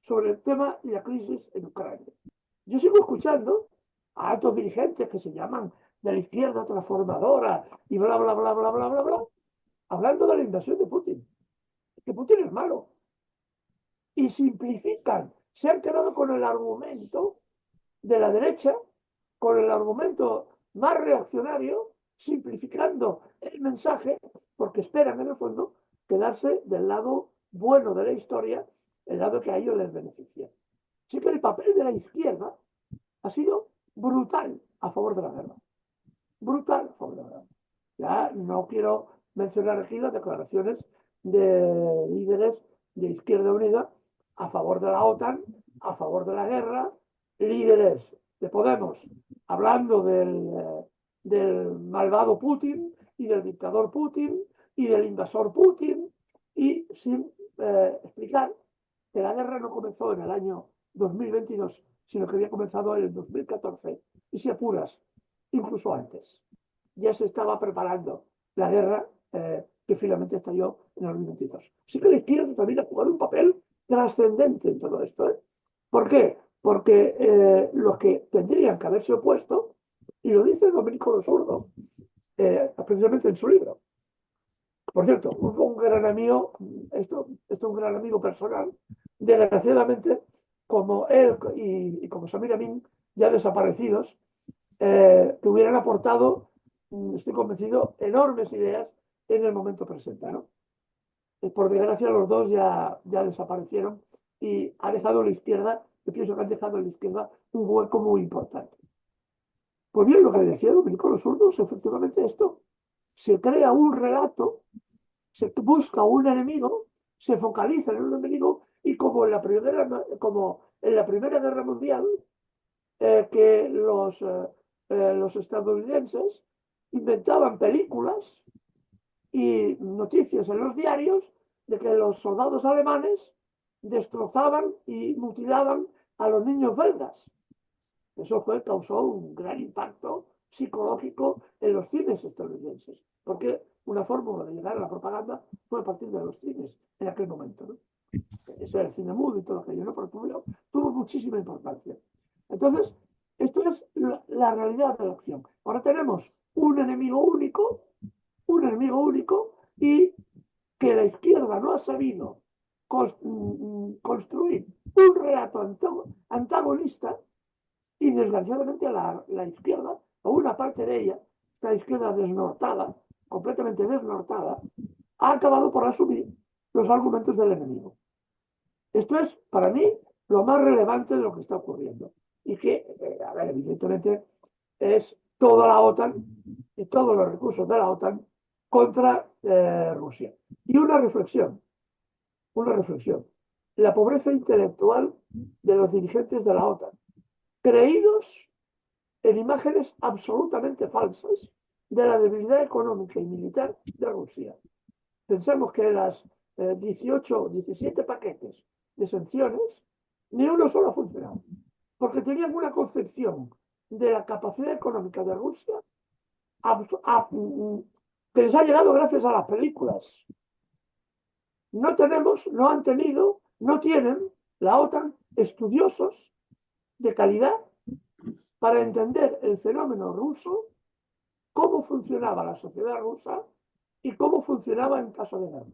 Sobre el tema y la crisis en Ucrania. Yo sigo escuchando a altos dirigentes que se llaman de la izquierda transformadora y bla, bla, bla, bla, bla, bla, bla, hablando de la invasión de Putin. Que Putin es malo. Y simplifican. Se han quedado con el argumento de la derecha, con el argumento más reaccionario, simplificando el mensaje, porque esperan en el fondo quedarse del lado bueno de la historia, el lado que a ellos les beneficia. Así que el papel de la izquierda ha sido brutal a favor de la guerra. Brutal a favor de la guerra. Ya no quiero mencionar aquí las declaraciones de líderes de Izquierda Unida a favor de la OTAN, a favor de la guerra, líderes de Podemos hablando del malvado Putin y del dictador Putin y del invasor Putin, y sin explicar que la guerra no comenzó en el año 2022, sino que había comenzado en el 2014, y si apuras, incluso antes. Ya se estaba preparando la guerra que finalmente estalló en el 2022. Así que la izquierda también ha jugado un papel trascendente en todo esto. ¿Por qué? Porque los que tendrían que haberse opuesto, y lo dice Domenico Lo Surdo, precisamente en su libro. Por cierto, un gran amigo, esto es un gran amigo personal, desgraciadamente, como él y como Samir Amin, ya desaparecidos, que hubieran aportado, estoy convencido, enormes ideas en el momento presente, ¿no? Por desgracia, los dos ya desaparecieron y ha dejado la izquierda, yo pienso que han dejado a la izquierda un hueco muy importante. Pues bien, lo que decía Domenico Lo Surdo es efectivamente esto. Se crea un relato, se busca un enemigo, se focaliza en un enemigo, y como en la Primera Guerra Mundial, que los estadounidenses inventaban películas y noticias en los diarios de que los soldados alemanes destrozaban y mutilaban a los niños belgas. Eso causó un gran impacto psicológico en los cines estadounidenses, porque una fórmula de llegar a la propaganda fue a partir de los cines en aquel momento, ¿no? Ese era el cine mudo y todo aquello, ¿no? Pero tuvo muchísima importancia. Entonces, esto es la realidad de la acción. Ahora tenemos un enemigo único, y que la izquierda no ha sabido construir un relato antagonista, y desgraciadamente la izquierda, o una parte de ella, esta izquierda desnortada, completamente desnortada, ha acabado por asumir los argumentos del enemigo. Esto es, para mí, lo más relevante de lo que está ocurriendo. Y que, a ver, evidentemente, es toda la OTAN y todos los recursos de la OTAN contra Rusia. Y una reflexión. La pobreza intelectual de los dirigentes de la OTAN, creídos en imágenes absolutamente falsas de la debilidad económica y militar de Rusia. Pensamos que las 17 paquetes de sanciones, ni uno solo ha funcionado, porque tenían una concepción de la capacidad económica de Rusia que les ha llegado gracias a las películas. No tienen la OTAN estudiosos de calidad para entender el fenómeno ruso, cómo funcionaba la sociedad rusa y cómo funcionaba en caso de guerra,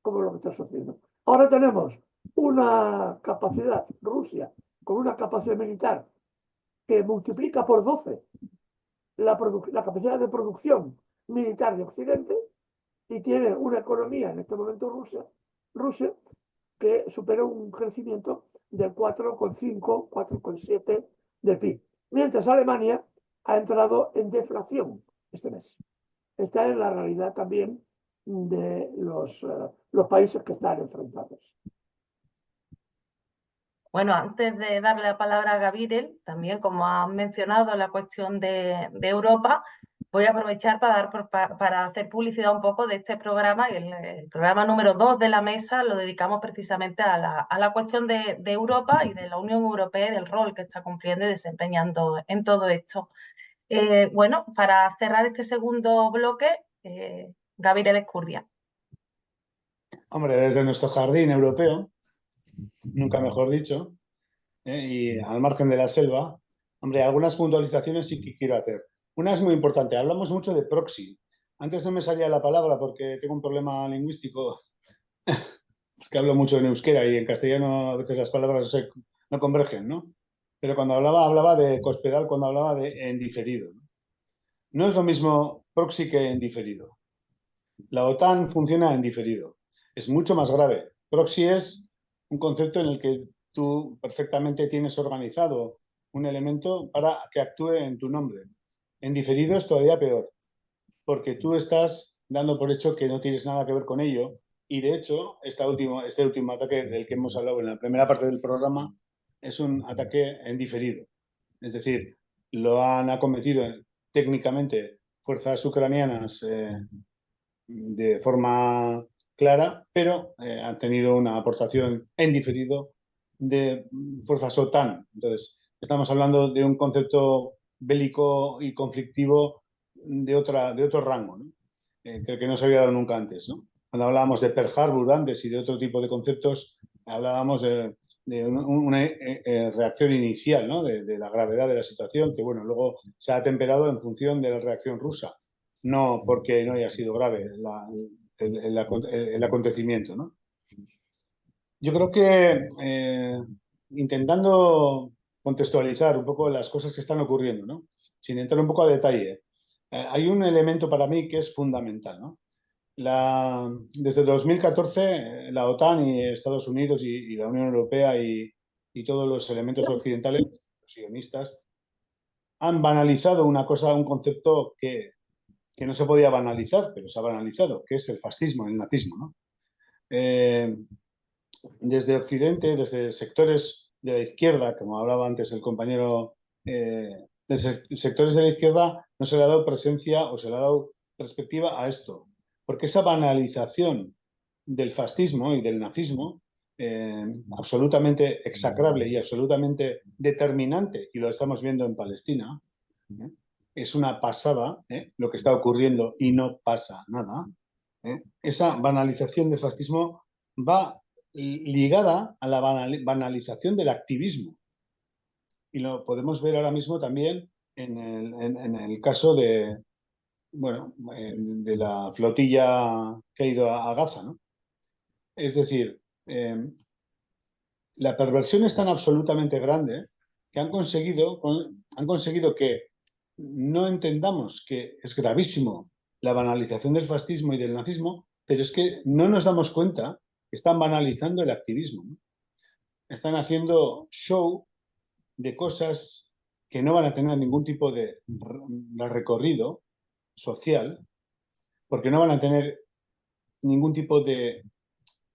como lo que está sucediendo. Ahora tenemos una capacidad, Rusia, con una capacidad militar que multiplica por 12 la capacidad de producción militar de Occidente y tiene una economía en este momento Rusia que supera un crecimiento del 4,5, 4,7 del PIB. Mientras Alemania ha entrado en deflación este mes. Esta es la realidad también de los países que están enfrentados. Bueno, antes de darle la palabra a Gabriel, también como has mencionado la cuestión de Europa, voy a aprovechar para hacer publicidad un poco de este programa. Y el programa número 2 de la mesa lo dedicamos precisamente a la cuestión de Europa y de la Unión Europea y del rol que está cumpliendo y desempeñando en todo esto. Bueno, para cerrar este segundo bloque, Gabriel Ezcurdia. Hombre, desde nuestro jardín europeo, nunca mejor dicho, y al margen de la selva, hombre, algunas puntualizaciones sí que quiero hacer. Una es muy importante, hablamos mucho de proxy. Antes no me salía la palabra porque tengo un problema lingüístico, que hablo mucho en euskera y en castellano a veces las palabras no convergen, ¿no? Pero cuando hablaba de cospedal, cuando hablaba de en diferido. No es lo mismo proxy que en diferido. La OTAN funciona en diferido. Es mucho más grave. Proxy es un concepto en el que tú perfectamente tienes organizado un elemento para que actúe en tu nombre. En diferido es todavía peor, porque tú estás dando por hecho que no tienes nada que ver con ello. Y de hecho, este último ataque del que hemos hablado en la primera parte del programa es un ataque en diferido. Es decir, lo han acometido técnicamente fuerzas ucranianas de forma clara, pero han tenido una aportación en diferido de fuerzas OTAN. Entonces, estamos hablando de un concepto bélico y conflictivo de otro rango, ¿no? Que no se había dado nunca antes, ¿no? Cuando hablábamos de Pearl Harbor antes y de otro tipo de conceptos, hablábamos de una reacción inicial, ¿no? De la gravedad de la situación, que bueno, luego se ha temperado en función de la reacción rusa, no porque no haya sido grave el acontecimiento, ¿no? Yo creo que intentando contextualizar un poco las cosas que están ocurriendo, ¿no? Sin entrar un poco a detalle, hay un elemento para mí que es fundamental, ¿no? Desde 2014, la OTAN y Estados Unidos y la Unión Europea y todos los elementos occidentales, los sionistas, han banalizado una cosa, un concepto que no se podía banalizar, pero se ha banalizado, que es el fascismo, el nazismo, ¿no? Desde Occidente, desde sectores de la izquierda, como hablaba antes el compañero, desde sectores de la izquierda no se le ha dado presencia o se le ha dado perspectiva a esto, porque esa banalización del fascismo y del nazismo, absolutamente execrable y absolutamente determinante, y lo estamos viendo en Palestina, es una pasada, lo que está ocurriendo y no pasa nada. Esa banalización del fascismo va ligada a la banalización del activismo. Y lo podemos ver ahora mismo también en el caso de, bueno, de la flotilla que ha ido a Gaza, ¿no? Es decir, la perversión es tan absolutamente grande que han conseguido que no entendamos que es gravísimo la banalización del fascismo y del nazismo, pero es que no nos damos cuenta que están banalizando el activismo, ¿no? Están haciendo show de cosas que no van a tener ningún tipo de recorrido social, porque no van a tener ningún tipo de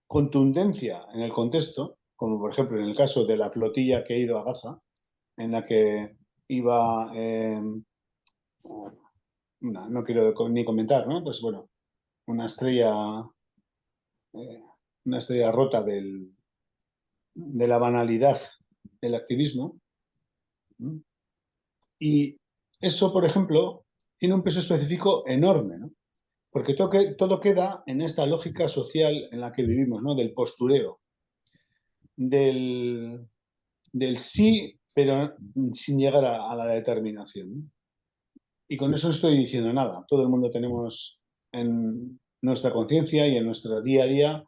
contundencia en el contexto, como por ejemplo en el caso de la flotilla que ha ido a Gaza, en la que iba, no quiero ni comentar, ¿no? Pues bueno, una estrella rota de la banalidad del activismo. Y eso, por ejemplo, tiene un peso específico enorme, ¿no? Porque todo queda en esta lógica social en la que vivimos, ¿no? Del postureo, del sí, pero sin llegar a la determinación, ¿no? Y con eso no estoy diciendo nada. Todo el mundo tenemos en nuestra conciencia y en nuestro día a día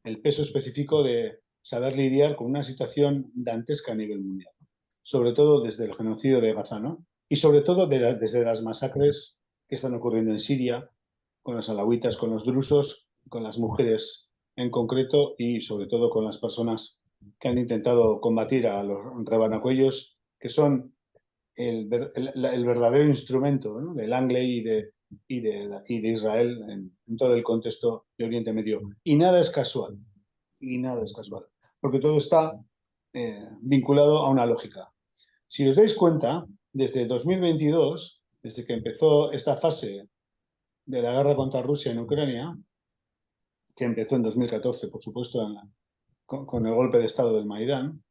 el peso específico de saber lidiar con una situación dantesca a nivel mundial, sobre todo desde el genocidio de Gaza, ¿no? y sobre todo desde las masacres que están ocurriendo en Siria, con los alawitas, con los drusos, con las mujeres en concreto y sobre todo con las personas que han intentado combatir a los rebanacuellos, que son el verdadero instrumento, ¿no?, del Angley y de Israel en todo el contexto de Oriente Medio. Y nada es casual, porque todo está vinculado a una lógica. Si os dais cuenta, desde 2022, desde que empezó esta fase de la guerra contra Rusia en Ucrania, que empezó en 2014, por supuesto, con el golpe de Estado del Maidán,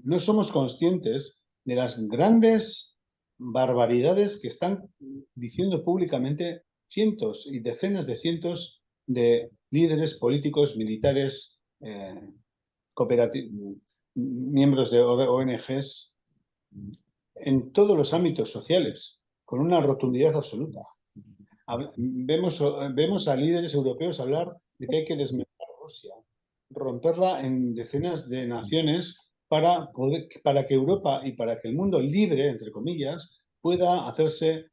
no somos conscientes de las grandes barbaridades que están diciendo públicamente cientos y decenas de cientos de líderes políticos, militares, miembros de ONGs, en todos los ámbitos sociales, con una rotundidad absoluta. Vemos a líderes europeos hablar de que hay que desmembrar Rusia, romperla en decenas de naciones para que Europa y para que el mundo libre, entre comillas, pueda hacerse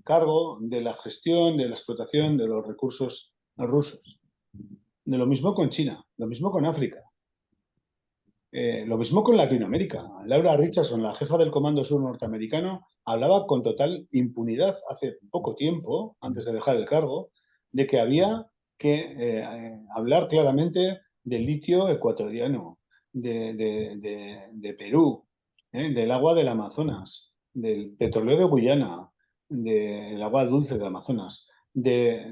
cargo de la gestión, de la explotación de los recursos rusos. De lo mismo con China, lo mismo con África. Lo mismo con Latinoamérica. Laura Richardson, la jefa del Comando Sur norteamericano, hablaba con total impunidad hace poco tiempo, antes de dejar el cargo, de que había que hablar claramente del litio ecuatoriano, de Perú, del agua del Amazonas, del petróleo de Guyana, del agua dulce del Amazonas, de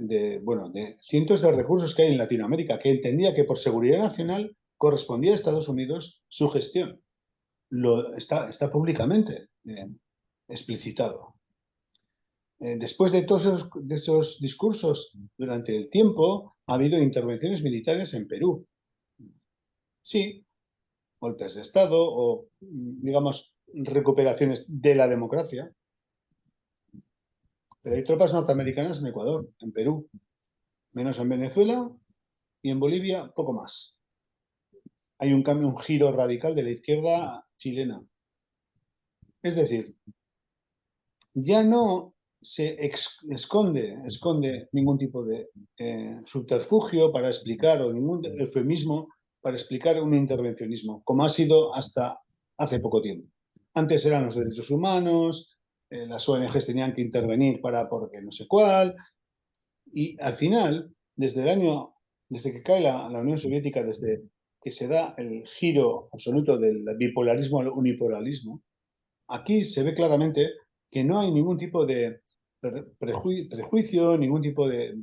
cientos de recursos que hay en Latinoamérica, que entendía que por seguridad nacional correspondía a Estados Unidos su gestión. Está públicamente explicitado. Después de todos esos discursos, durante el tiempo, ha habido intervenciones militares en Perú. Sí, golpes de Estado o, digamos, recuperaciones de la democracia. Pero hay tropas norteamericanas en Ecuador, en Perú, menos en Venezuela y en Bolivia, poco más. Hay un cambio, un giro radical de la izquierda chilena. Es decir, ya no se esconde ningún tipo de subterfugio para explicar, o ningún eufemismo para explicar un intervencionismo, como ha sido hasta hace poco tiempo. Antes eran los derechos humanos, las ONGs tenían que intervenir porque no sé cuál, y al final, desde que cae la Unión Soviética, desde que se da el giro absoluto del bipolarismo al unipolarismo, aquí se ve claramente que no hay ningún tipo de prejuicio, ningún tipo de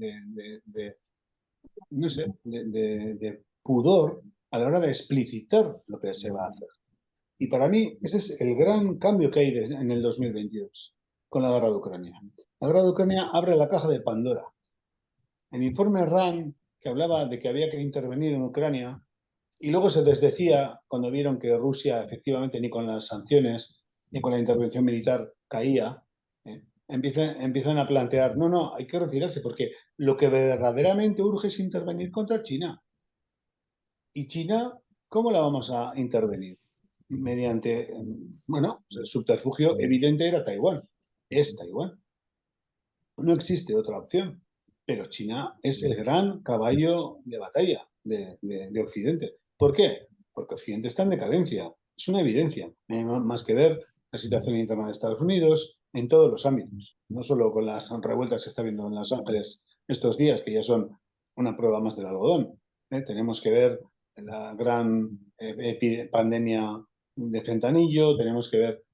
pudor a la hora de explicitar lo que se va a hacer. Y para mí ese es el gran cambio que hay en el 2022 con la guerra de Ucrania. La guerra de Ucrania abre la caja de Pandora. El informe RAND, que hablaba de que había que intervenir en Ucrania, y luego se desdecía cuando vieron que Rusia efectivamente ni con las sanciones ni con la intervención militar caía, empiezan a plantear, no, hay que retirarse porque lo que verdaderamente urge es intervenir contra China. ¿Y China cómo la vamos a intervenir? Mediante, el subterfugio evidente era Taiwán. Es Taiwán. No existe otra opción. Pero China es el gran caballo de batalla de Occidente. ¿Por qué? Porque Occidente está en decadencia. Es una evidencia. No hay más que ver la situación interna de Estados Unidos en todos los ámbitos. No solo con las revueltas que está viendo en Los Ángeles estos días, que ya son una prueba más del algodón. Tenemos que ver la gran pandemia de fentanillo, tenemos que ver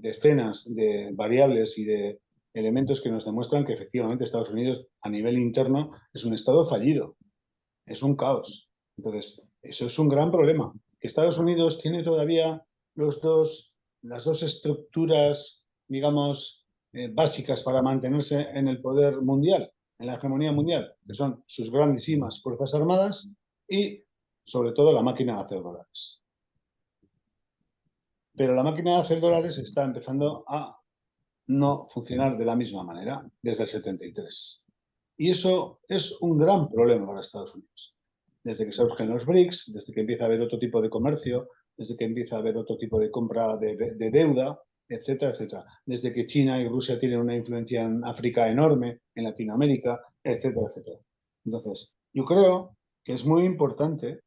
decenas de variables y de elementos que nos demuestran que efectivamente Estados Unidos a nivel interno es un estado fallido, es un caos. Entonces, eso es un gran problema. Que Estados Unidos tiene todavía las dos estructuras, digamos, básicas para mantenerse en el poder mundial, en la hegemonía mundial, que son sus grandísimas fuerzas armadas y, sobre todo, la máquina de hacer dólares. Pero la máquina de hacer dólares está empezando a no funcionar de la misma manera desde el 73. Y eso es un gran problema para Estados Unidos. Desde que surgen los BRICS, desde que empieza a haber otro tipo de comercio, desde que empieza a haber otro tipo de compra de deuda, etcétera, etcétera. Desde que China y Rusia tienen una influencia en África enorme, en Latinoamérica, etcétera, etcétera. Entonces, yo creo que es muy importante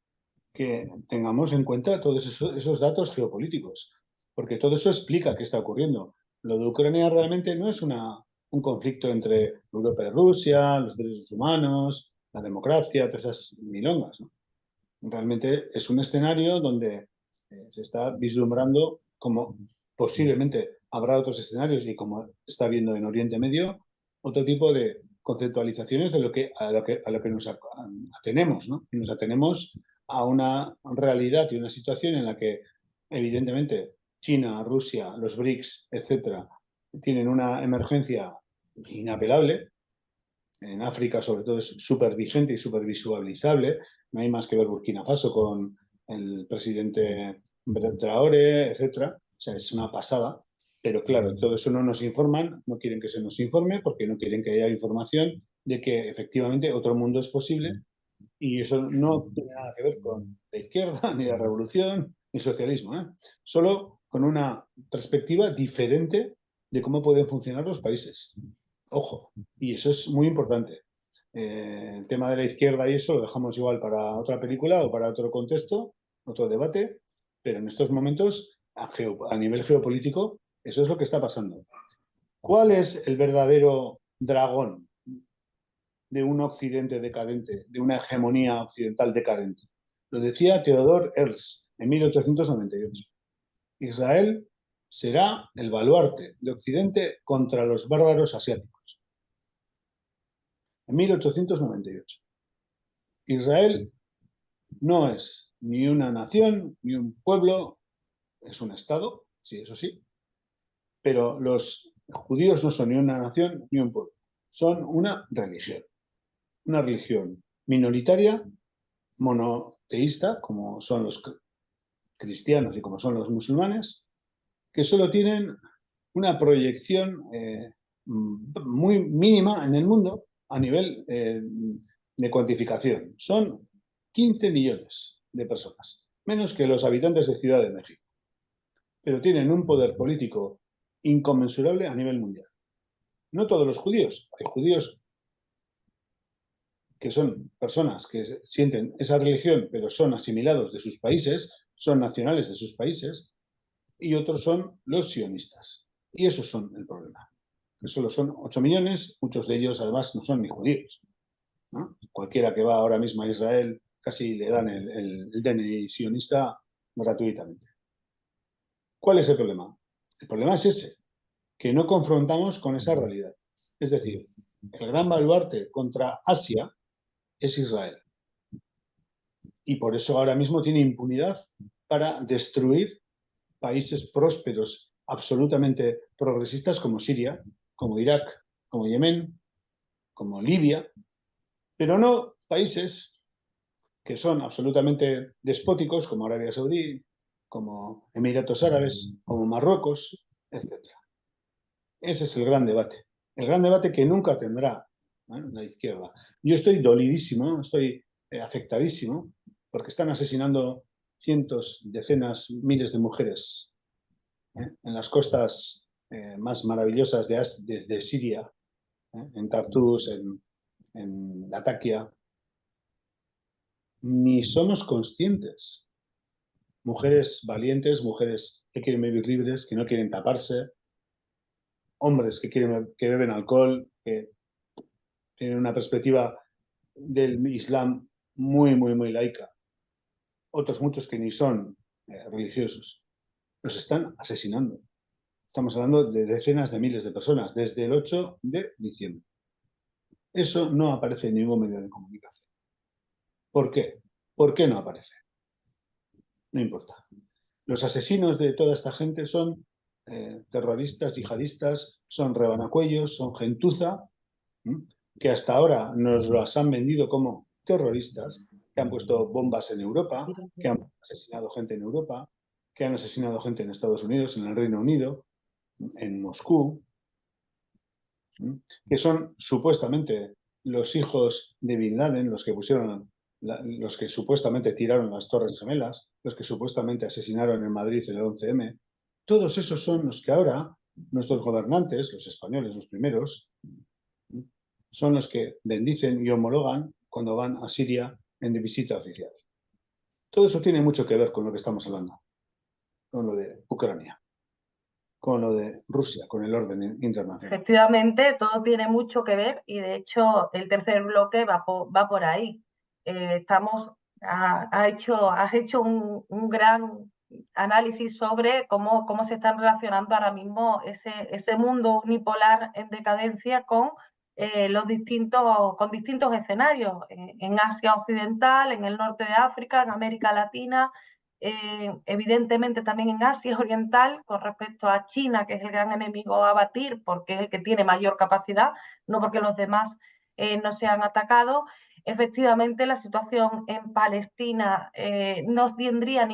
que tengamos en cuenta todos esos datos geopolíticos, porque todo eso explica qué está ocurriendo. Lo de Ucrania realmente no es un conflicto entre Europa y Rusia, los derechos humanos, la democracia, todas esas milongas, ¿no? Realmente es un escenario donde se está vislumbrando como posiblemente habrá otros escenarios y como está viendo en Oriente Medio, otro tipo de conceptualizaciones de a lo que nos atenemos, ¿no? Y nos atenemos a una realidad y una situación en la que evidentemente China, Rusia, los BRICS, etcétera, tienen una emergencia inapelable. En África, sobre todo, es súper vigente y súper visualizable. No hay más que ver Burkina Faso con el presidente Traoré, etcétera. O sea, es una pasada. Pero claro, todo eso no nos informan, no quieren que se nos informe porque no quieren que haya información de que efectivamente otro mundo es posible y eso no tiene nada que ver con la izquierda, ni la revolución, ni socialismo, ¿eh? Solo con una perspectiva diferente de cómo pueden funcionar los países. Ojo, y eso es muy importante. El tema de la izquierda y eso lo dejamos igual para otra película o para otro contexto, otro debate, pero en estos momentos, a nivel geopolítico, eso es lo que está pasando. ¿Cuál es el verdadero dragón de un occidente decadente, de una hegemonía occidental decadente? Lo decía Theodor Herzl en 1898. Israel será el baluarte de Occidente contra los bárbaros asiáticos. En 1898. Israel no es ni una nación, ni un pueblo, es un Estado, sí, eso sí, pero los judíos no son ni una nación ni un pueblo, son una religión minoritaria, monoteísta, como son los cristianos y como son los musulmanes, que solo tienen una proyección muy mínima en el mundo a nivel de cuantificación. Son 15 millones de personas, menos que los habitantes de Ciudad de México, pero tienen un poder político inconmensurable a nivel mundial. No todos los judíos, hay judíos que son personas que sienten esa religión, pero son asimilados de sus países, son nacionales de sus países, y otros son los sionistas. Y esos son el problema. Que solo son 8 millones, muchos de ellos además no son ni judíos, ¿no? Cualquiera que va ahora mismo a Israel casi le dan el DNI sionista gratuitamente. ¿Cuál es el problema? El problema es ese, que no confrontamos con esa realidad. Es decir, el gran baluarte contra Asia es Israel. Y por eso ahora mismo tiene impunidad para destruir países prósperos, absolutamente progresistas como Siria, como Irak, como Yemen, como Libia, pero no países que son absolutamente despóticos como Arabia Saudí, como Emiratos Árabes, como Marruecos, etc. Ese es el gran debate que nunca tendrá, ¿eh?, la izquierda. Yo estoy dolidísimo, estoy afectadísimo, porque están asesinando cientos, decenas, miles de mujeres en las costas más maravillosas desde Siria, en Tartus, en Latakia. Ni somos conscientes. Mujeres valientes, mujeres que quieren vivir libres, que no quieren taparse, hombres que beben alcohol, que tienen una perspectiva del Islam muy, muy, muy laica. Otros muchos que ni son religiosos. Los están asesinando. Estamos hablando de decenas de miles de personas desde el 8 de diciembre. Eso no aparece en ningún medio de comunicación. ¿Por qué? ¿Por qué no aparece? No importa. Los asesinos de toda esta gente son terroristas, yihadistas, son rebanacuellos, son gentuza, que hasta ahora nos las han vendido como terroristas, que han puesto bombas en Europa, que han asesinado gente en Europa, que han asesinado gente en Estados Unidos, en el Reino Unido, en Moscú, que son supuestamente los hijos de Bin Laden, los que pusieron los que supuestamente tiraron las Torres Gemelas, los que supuestamente asesinaron en Madrid el 11M, todos esos son los que ahora nuestros gobernantes, los españoles, los primeros, son los que bendicen y homologan cuando van a Siria en visita oficial. Todo eso tiene mucho que ver con lo que estamos hablando, con lo de Ucrania, con lo de Rusia, con el orden internacional. Efectivamente, todo tiene mucho que ver y de hecho el tercer bloque va por ahí. Has hecho un gran análisis sobre cómo se están relacionando ahora mismo ese mundo unipolar en decadencia con distintos escenarios, en Asia Occidental, en el norte de África, en América Latina, evidentemente también en Asia Oriental, con respecto a China, que es el gran enemigo a batir, porque es el que tiene mayor capacidad, no porque los demás no sean atacados. Efectivamente, la situación en Palestina no tendría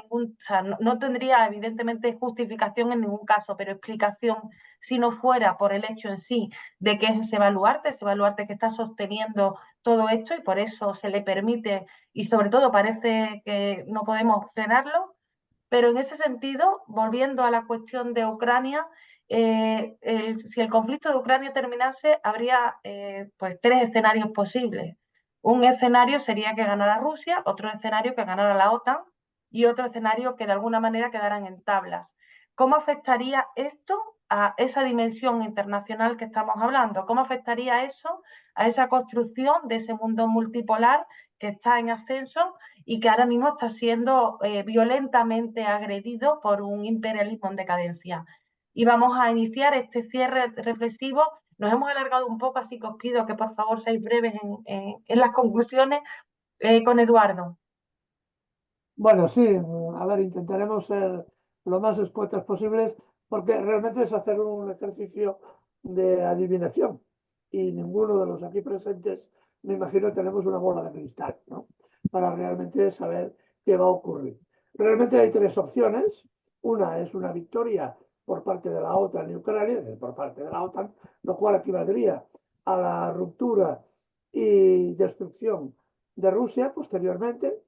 evidentemente justificación en ningún caso, pero explicación si no fuera por el hecho en sí de que es ese baluarte que está sosteniendo todo esto y por eso se le permite y sobre todo parece que no podemos frenarlo. Pero en ese sentido, volviendo a la cuestión de Ucrania, si el conflicto de Ucrania terminase, habría pues 3 escenarios posibles. Un escenario sería que ganara Rusia, otro escenario que ganara la OTAN y otro escenario que de alguna manera quedaran en tablas. ¿Cómo afectaría esto a esa dimensión internacional que estamos hablando? ¿Cómo afectaría eso a esa construcción de ese mundo multipolar que está en ascenso y que ahora mismo está siendo violentamente agredido por un imperialismo en decadencia? Y vamos a iniciar este cierre reflexivo. Nos hemos alargado un poco, así que os pido que por favor seáis breves en las conclusiones con Eduardo. Bueno, sí, a ver, intentaremos ser lo más escuetos posibles porque realmente es hacer un ejercicio de adivinación y ninguno de los aquí presentes, me imagino, tenemos una bola de cristal, ¿no? Para realmente saber qué va a ocurrir. Realmente hay 3 opciones. Una es una victoria por parte de la OTAN y Ucrania, por parte de la OTAN, lo cual equivaldría a la ruptura y destrucción de Rusia posteriormente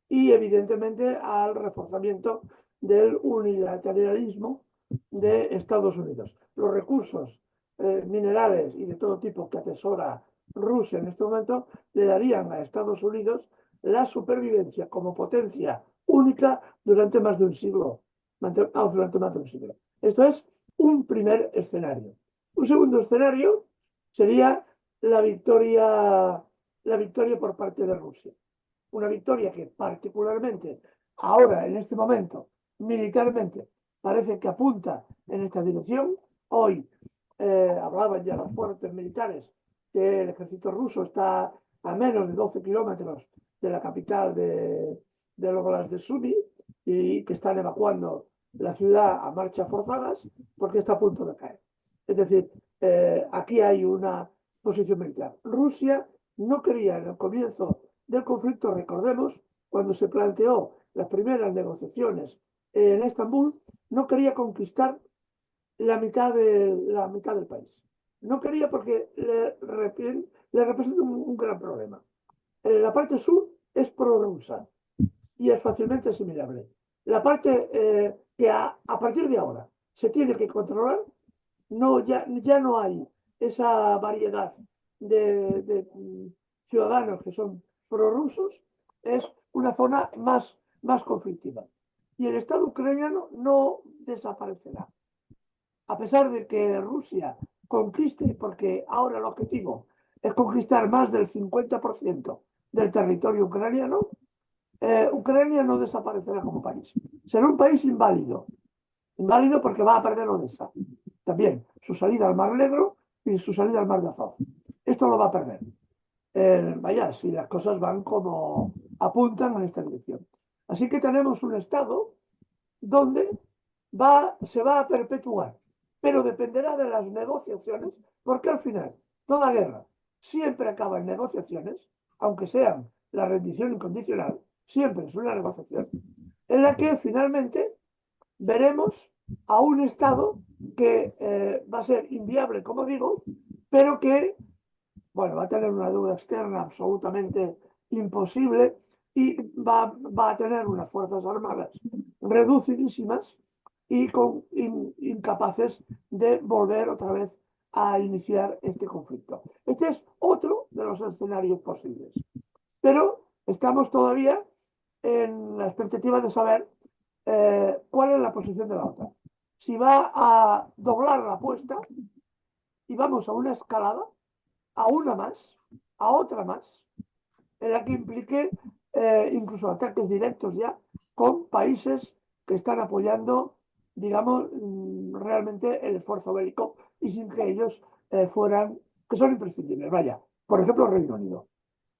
y evidentemente al reforzamiento del unilateralismo de Estados Unidos. Los recursos minerales y de todo tipo que atesora Rusia en este momento le darían a Estados Unidos la supervivencia como potencia única durante más de un siglo. Durante más de un siglo. Esto es un primer escenario. Un segundo escenario sería la victoria por parte de Rusia. Una victoria que particularmente ahora, en este momento, militarmente, parece que apunta en esta dirección. Hoy hablaban ya los fuertes militares que el ejército ruso está a menos de 12 kilómetros de la capital del Oblast de Sumy y que están evacuando la ciudad a marchas forzadas porque está a punto de caer. Es decir, aquí hay una posición militar. Rusia no quería en el comienzo del conflicto, recordemos, cuando se planteó las primeras negociaciones en Estambul, no quería conquistar la mitad del país. No quería porque le representa un gran problema. La parte sur es prorrusa y es fácilmente asimilable. La parte que a partir de ahora se tiene que controlar, ya no hay esa variedad de ciudadanos que son prorrusos, es una zona más conflictiva. Y el Estado ucraniano no desaparecerá. A pesar de que Rusia conquiste, porque ahora el objetivo es conquistar más del 50% del territorio ucraniano, Ucrania no desaparecerá como país. Será un país inválido. Inválido porque va a perder Odessa. También su salida al Mar Negro y su salida al Mar de Azov. Esto lo va a perder. Vaya, si las cosas van como apuntan en esta dirección. Así que tenemos un Estado donde se va a perpetuar, pero dependerá de las negociaciones, porque al final toda guerra siempre acaba en negociaciones, aunque sean la rendición incondicional, siempre es una negociación, en la que finalmente veremos a un Estado que va a ser inviable, como digo, pero que, bueno, va a tener una deuda externa absolutamente imposible y va a tener unas fuerzas armadas reducidísimas y incapaces de volver otra vez a iniciar este conflicto. Este es otro de los escenarios posibles. Pero estamos todavía en la expectativa de saber cuál es la posición de la OTAN. Si va a doblar la apuesta y vamos a una escalada, a una más, a otra más, en la que implique incluso ataques directos ya con países que están apoyando, digamos, realmente el esfuerzo bélico y sin que ellos fueran, que son imprescindibles. Vaya, por ejemplo, Reino Unido.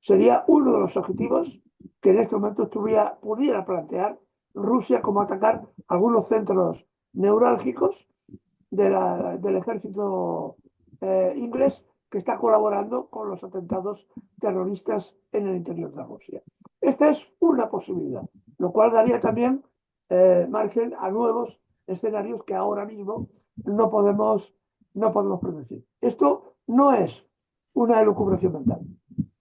Sería uno de los objetivos que en este momento pudiera plantear Rusia, como atacar algunos centros neurálgicos del ejército inglés que está colaborando con los atentados terroristas en el interior de Rusia. Esta es una posibilidad, lo cual daría también margen a nuevos escenarios que ahora mismo no podemos predecir. Esto no es una elucubración mental.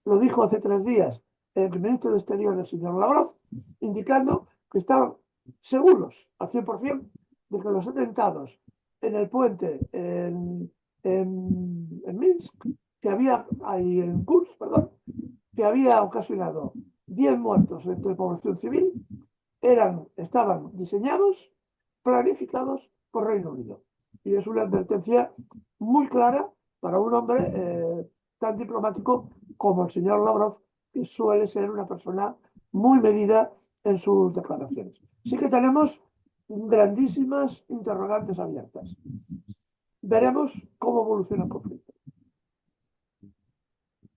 Lo dijo hace 3 días el ministro de Exteriores, el señor Lavrov, indicando que estaban seguros al 100% de que los atentados en el puente en Minsk, en Kursk, perdón, que había ocasionado 10 muertos entre población civil, estaban diseñados, planificados por Reino Unido. Y es una advertencia muy clara para un hombre tan diplomático como el señor Lavrov, que suele ser una persona muy medida en sus declaraciones. Sí que tenemos grandísimas interrogantes abiertas. Veremos cómo evoluciona el conflicto.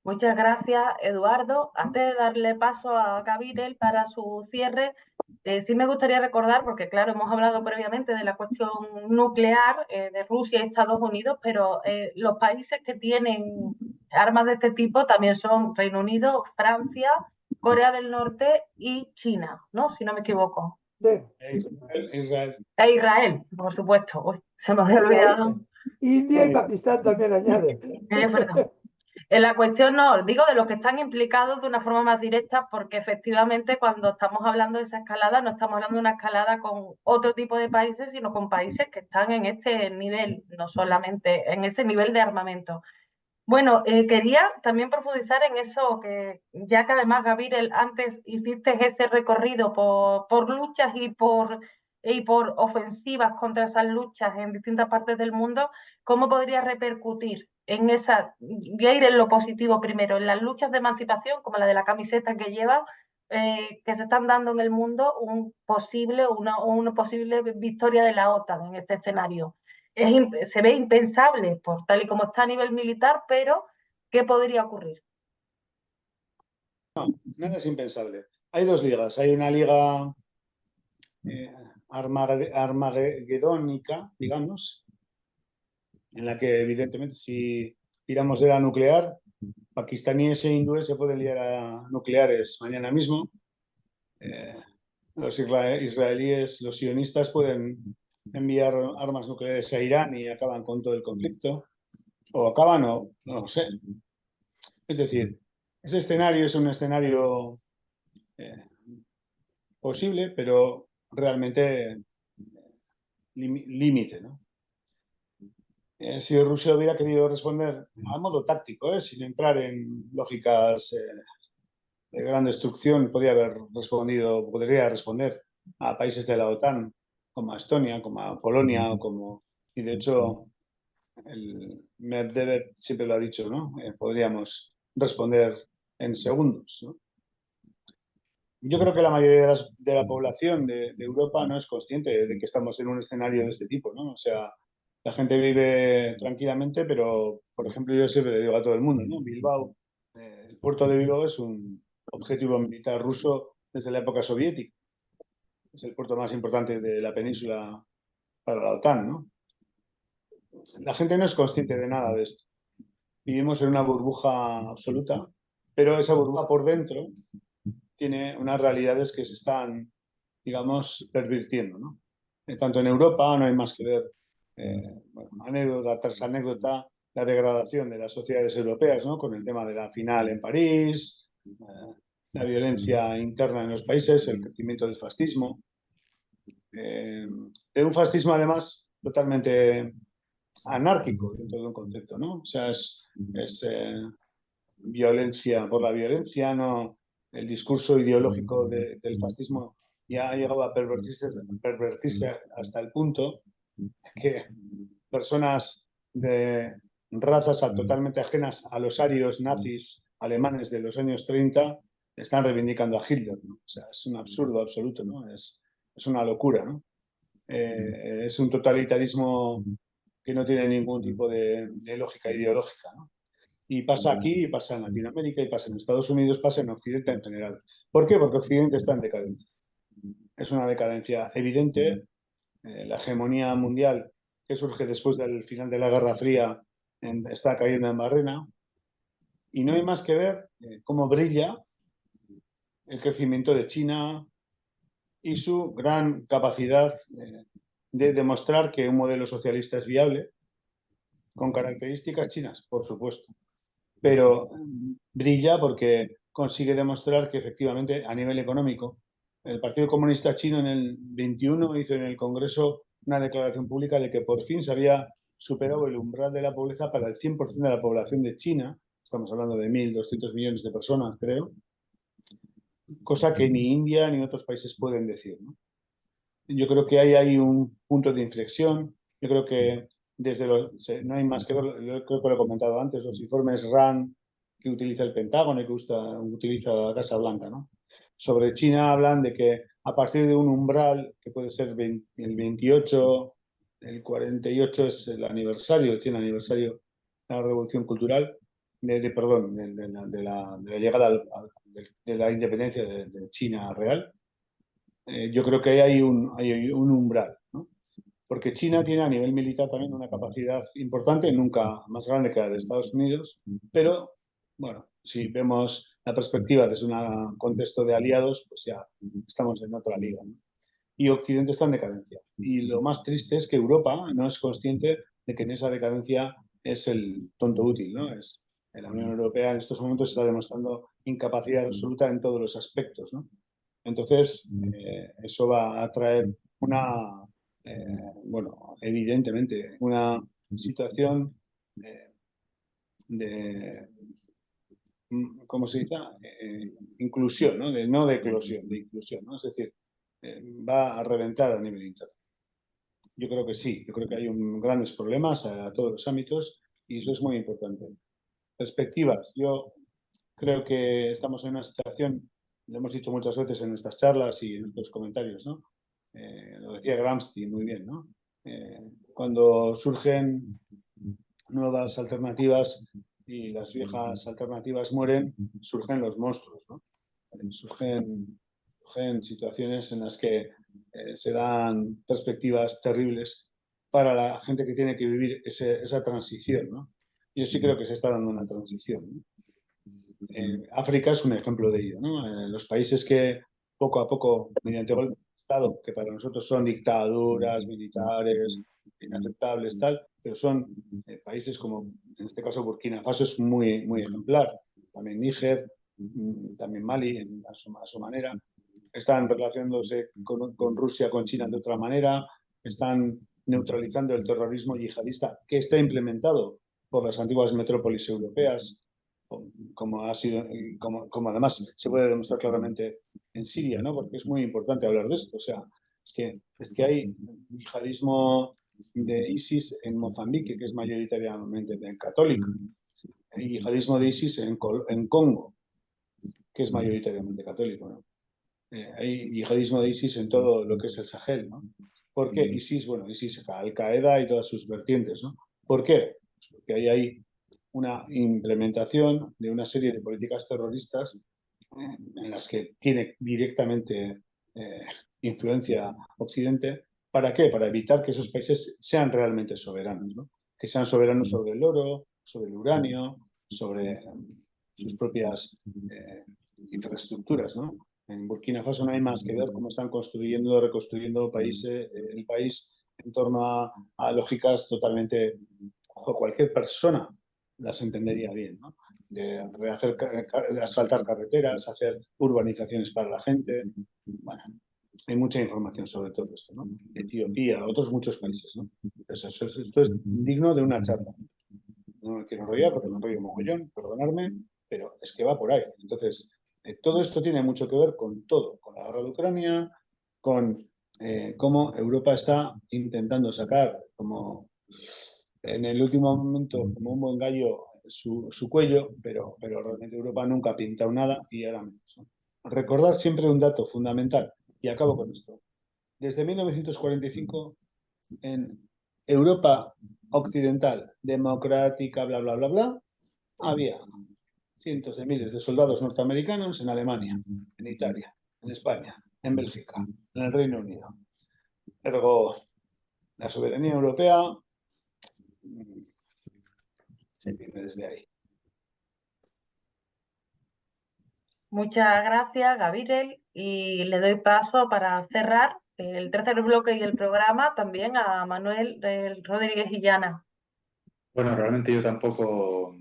Muchas gracias, Eduardo. Antes de darle paso a Gabriel para su cierre, sí me gustaría recordar, porque claro, hemos hablado previamente de la cuestión nuclear de Rusia y Estados Unidos, pero los países que tienen armas de este tipo también son Reino Unido, Francia, Corea del Norte y China, ¿no? Si no me equivoco. Sí. Israel. E Israel, por supuesto. Uy, se me había olvidado. India y Pakistán también añade. Es verdad. En la cuestión no, digo de los que están implicados de una forma más directa, porque efectivamente cuando estamos hablando de esa escalada, no estamos hablando de una escalada con otro tipo de países, sino con países que están en este nivel, no solamente en ese nivel de armamento. Bueno, quería también profundizar en eso, que ya que además, Gabriel, antes hiciste ese recorrido por luchas y por ofensivas contra esas luchas en distintas partes del mundo, ¿cómo podría repercutir en esa, voy a ir en lo positivo primero, en las luchas de emancipación, como la de la camiseta que lleva, que se están dando en el mundo una posible victoria de la OTAN en este escenario? Se ve impensable por tal y como está a nivel militar, pero ¿qué podría ocurrir? Nada es impensable. Hay 2 ligas. Hay una liga armagedónica, digamos, en la que evidentemente si tiramos de la nuclear, pakistaníes e hindúes se pueden liar a nucleares mañana mismo. Los israelíes, los sionistas pueden enviar armas nucleares a Irán y acaban con todo el conflicto. O acaban o no lo sé. Es decir, ese escenario es un escenario posible, pero realmente límite, ¿no? Si Rusia hubiera querido responder a modo táctico, sin entrar en lógicas de gran destrucción, podría responder a países de la OTAN, como a Estonia, como a Polonia, y de hecho el Medvedev siempre lo ha dicho, ¿no? Podríamos responder en segundos, ¿no? Yo creo que la mayoría de la población de Europa no es consciente de que estamos en un escenario de este tipo, ¿no? O sea, la gente vive tranquilamente, pero, por ejemplo, yo siempre le digo a todo el mundo, ¿no? Bilbao, el puerto de Bilbao es un objetivo militar ruso desde la época soviética. Es el puerto más importante de la península para la OTAN, ¿no? La gente no es consciente de nada de esto. Vivimos en una burbuja absoluta, pero esa burbuja por dentro tiene unas realidades que se están, digamos, pervirtiendo, ¿no? Tanto en Europa no hay más que ver, anécdota tras anécdota, la degradación de las sociedades europeas, ¿no? Con el tema de la final en París, la violencia interna en los países, el crecimiento del fascismo, de un fascismo además totalmente anárquico dentro de un concepto, ¿no? O sea, es violencia por la violencia, no el discurso ideológico del fascismo ya ha llegado a pervertirse hasta el punto que personas de razas totalmente ajenas a los arios nazis alemanes de los años 30 están reivindicando a Hitler, ¿no? O sea, es un absurdo absoluto, ¿no? Es una locura, ¿no? Es un totalitarismo que no tiene ningún tipo de lógica ideológica, ¿no? Y pasa aquí, y pasa en Latinoamérica, y pasa en Estados Unidos, pasa en Occidente en general. ¿Por qué? Porque Occidente está en decadencia. Es una decadencia evidente. La hegemonía mundial que surge después del final de la Guerra Fría está cayendo en barrena. Y no hay más que ver cómo brilla el crecimiento de China y su gran capacidad de demostrar que un modelo socialista es viable, con características chinas, por supuesto. Pero brilla porque consigue demostrar que efectivamente a nivel económico el Partido Comunista Chino en el 21 hizo en el Congreso una declaración pública de que por fin se había superado el umbral de la pobreza para el 100% de la población de China. Estamos hablando de 1.200 millones de personas, creo. Cosa que ni India ni otros países pueden decir, ¿no? Yo creo que hay un punto de inflexión. Yo creo que no hay más que ver, creo que lo he comentado antes, los informes RAND que utiliza el Pentágono y que utiliza la Casa Blanca, ¿no? Sobre China hablan de que a partir de un umbral, que puede ser el 28, el 48 es el aniversario, el 100 aniversario de la Revolución Cultural, perdón, de la llegada de la independencia de China real. Yo creo que hay un umbral, ¿no? Porque China tiene a nivel militar también una capacidad importante, nunca más grande que la de Estados Unidos, pero bueno, si vemos la perspectiva desde un contexto de aliados, pues ya estamos en otra liga, ¿no? Y Occidente está en decadencia. Y lo más triste es que Europa no es consciente de que en esa decadencia es el tonto útil, ¿no? La Unión Europea en estos momentos está demostrando incapacidad absoluta en todos los aspectos, ¿no? Entonces, eso va a traer bueno, evidentemente, una situación de ¿cómo se dice? Inclusión, ¿no? No de eclosión, de inclusión, ¿no? Es decir, va a reventar a nivel interno. Yo creo que sí, yo creo que hay grandes problemas a todos los ámbitos y eso es muy importante. Perspectivas. Yo creo que estamos en una situación, lo hemos dicho muchas veces en nuestras charlas y en nuestros comentarios, ¿no? Lo decía Gramsci muy bien, ¿no? Cuando surgen nuevas alternativas y las viejas alternativas mueren, surgen los monstruos, ¿no? Surgen situaciones en las que se dan perspectivas terribles para la gente que tiene que vivir esa transición, ¿no? Yo sí creo que se está dando una transición, ¿no? África es un ejemplo de ello, ¿no? Los países que poco a poco, mediante golpe de Estado, que para nosotros son dictaduras militares inaceptables, tal, pero son países como, en este caso, Burkina Faso es muy, muy ejemplar, también Níger, también Mali, a su manera, están relacionándose con Rusia, con China de otra manera, están neutralizando el terrorismo yihadista que está implementado por las antiguas metrópolis europeas, como ha sido, como además se puede demostrar claramente en Siria, ¿no? Porque es muy importante hablar de esto. O sea, es que hay yihadismo de ISIS en Mozambique, que es mayoritariamente católico, y yihadismo de ISIS en Congo, que es mayoritariamente católico, ¿no? Hay yihadismo de ISIS en todo lo que es el Sahel, ¿no? ¿Por qué? ISIS, bueno, ISIS, Al-Qaeda y todas sus vertientes, ¿no? ¿Por qué? Pues porque ahí hay una implementación de una serie de políticas terroristas en las que tiene directamente influencia Occidente. ¿Para qué? Para evitar que esos países sean realmente soberanos, ¿no? Que sean soberanos sobre el oro, sobre el uranio, sobre sus propias infraestructuras, ¿no? En Burkina Faso no hay más que ver cómo están construyendo, reconstruyendo el país en torno a lógicas totalmente, o cualquier persona las entendería bien, ¿no? de asfaltar carreteras, hacer urbanizaciones para la gente. Bueno, hay mucha información sobre todo esto, ¿no? Etiopía, otros muchos países, ¿no? Entonces, esto es digno de una charla. No me quiero enrollar porque me enrollo mogollón, perdonadme, pero es que va por ahí. Entonces, todo esto tiene mucho que ver con todo, con la guerra de Ucrania, con cómo Europa está intentando sacar, como en el último momento, como un buen gallo, su cuello, pero realmente Europa nunca ha pintado nada y ahora menos, ¿no? Recordar siempre un dato fundamental, y acabo con esto. Desde 1945, en Europa occidental, democrática, bla, bla, bla, bla, había cientos de miles de soldados norteamericanos en Alemania, en Italia, en España, en Bélgica, en el Reino Unido. Ergo, la soberanía europea se viene desde ahí. Muchas gracias, Gabriel, y le doy paso para cerrar el tercer bloque y el programa también a Manuel Rodríguez Illana. Bueno, realmente yo tampoco,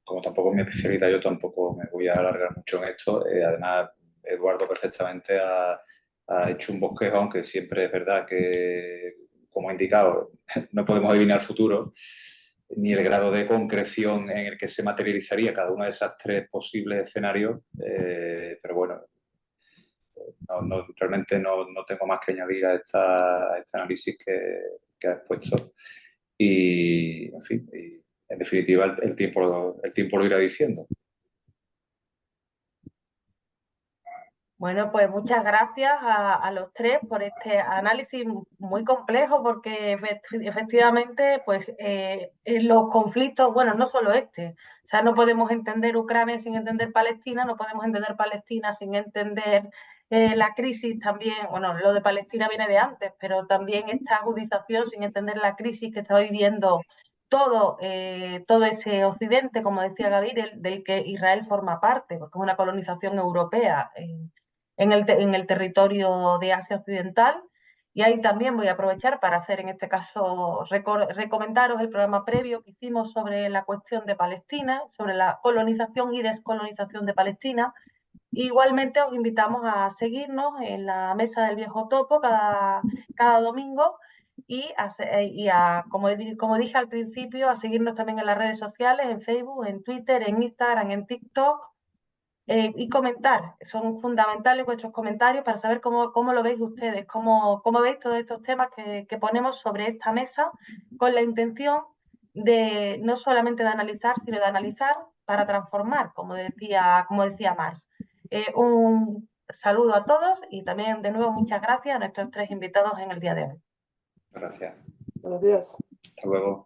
como tampoco es mi especialidad, yo tampoco me voy a alargar mucho en esto. Además, Eduardo perfectamente ha hecho un bosquejo, aunque siempre es verdad que, como ha indicado, no podemos adivinar el futuro, ni el grado de concreción en el que se materializaría cada uno de esos tres posibles escenarios, pero bueno, realmente no tengo más que añadir a este análisis que has expuesto. Y, en fin, en definitiva, el tiempo lo irá diciendo. Bueno, pues muchas gracias a los tres por este análisis muy complejo, porque efectivamente, pues los conflictos, bueno, no solo este, o sea, no podemos entender Ucrania sin entender Palestina, no podemos entender Palestina sin entender la crisis también, bueno, lo de Palestina viene de antes, pero también esta agudización sin entender la crisis que está viviendo todo ese occidente, como decía Gabriel, del que Israel forma parte, porque es una colonización europea en el territorio de Asia Occidental. Y ahí también voy a aprovechar para hacer, en este caso, recomentaros el programa previo que hicimos sobre la cuestión de Palestina, sobre la colonización y descolonización de Palestina. Igualmente os invitamos a seguirnos en la Mesa del Viejo Topo cada domingo y como dije al principio, a seguirnos también en las redes sociales, en Facebook, en Twitter, en Instagram, en TikTok, y comentar. Son fundamentales vuestros comentarios para saber cómo lo veis ustedes, cómo veis todos estos temas que ponemos sobre esta mesa, con la intención de no solamente de analizar, sino de analizar para transformar, como decía Marx. Un saludo a todos y también de nuevo muchas gracias a nuestros tres invitados en el día de hoy. Gracias. Buenos días. Hasta luego.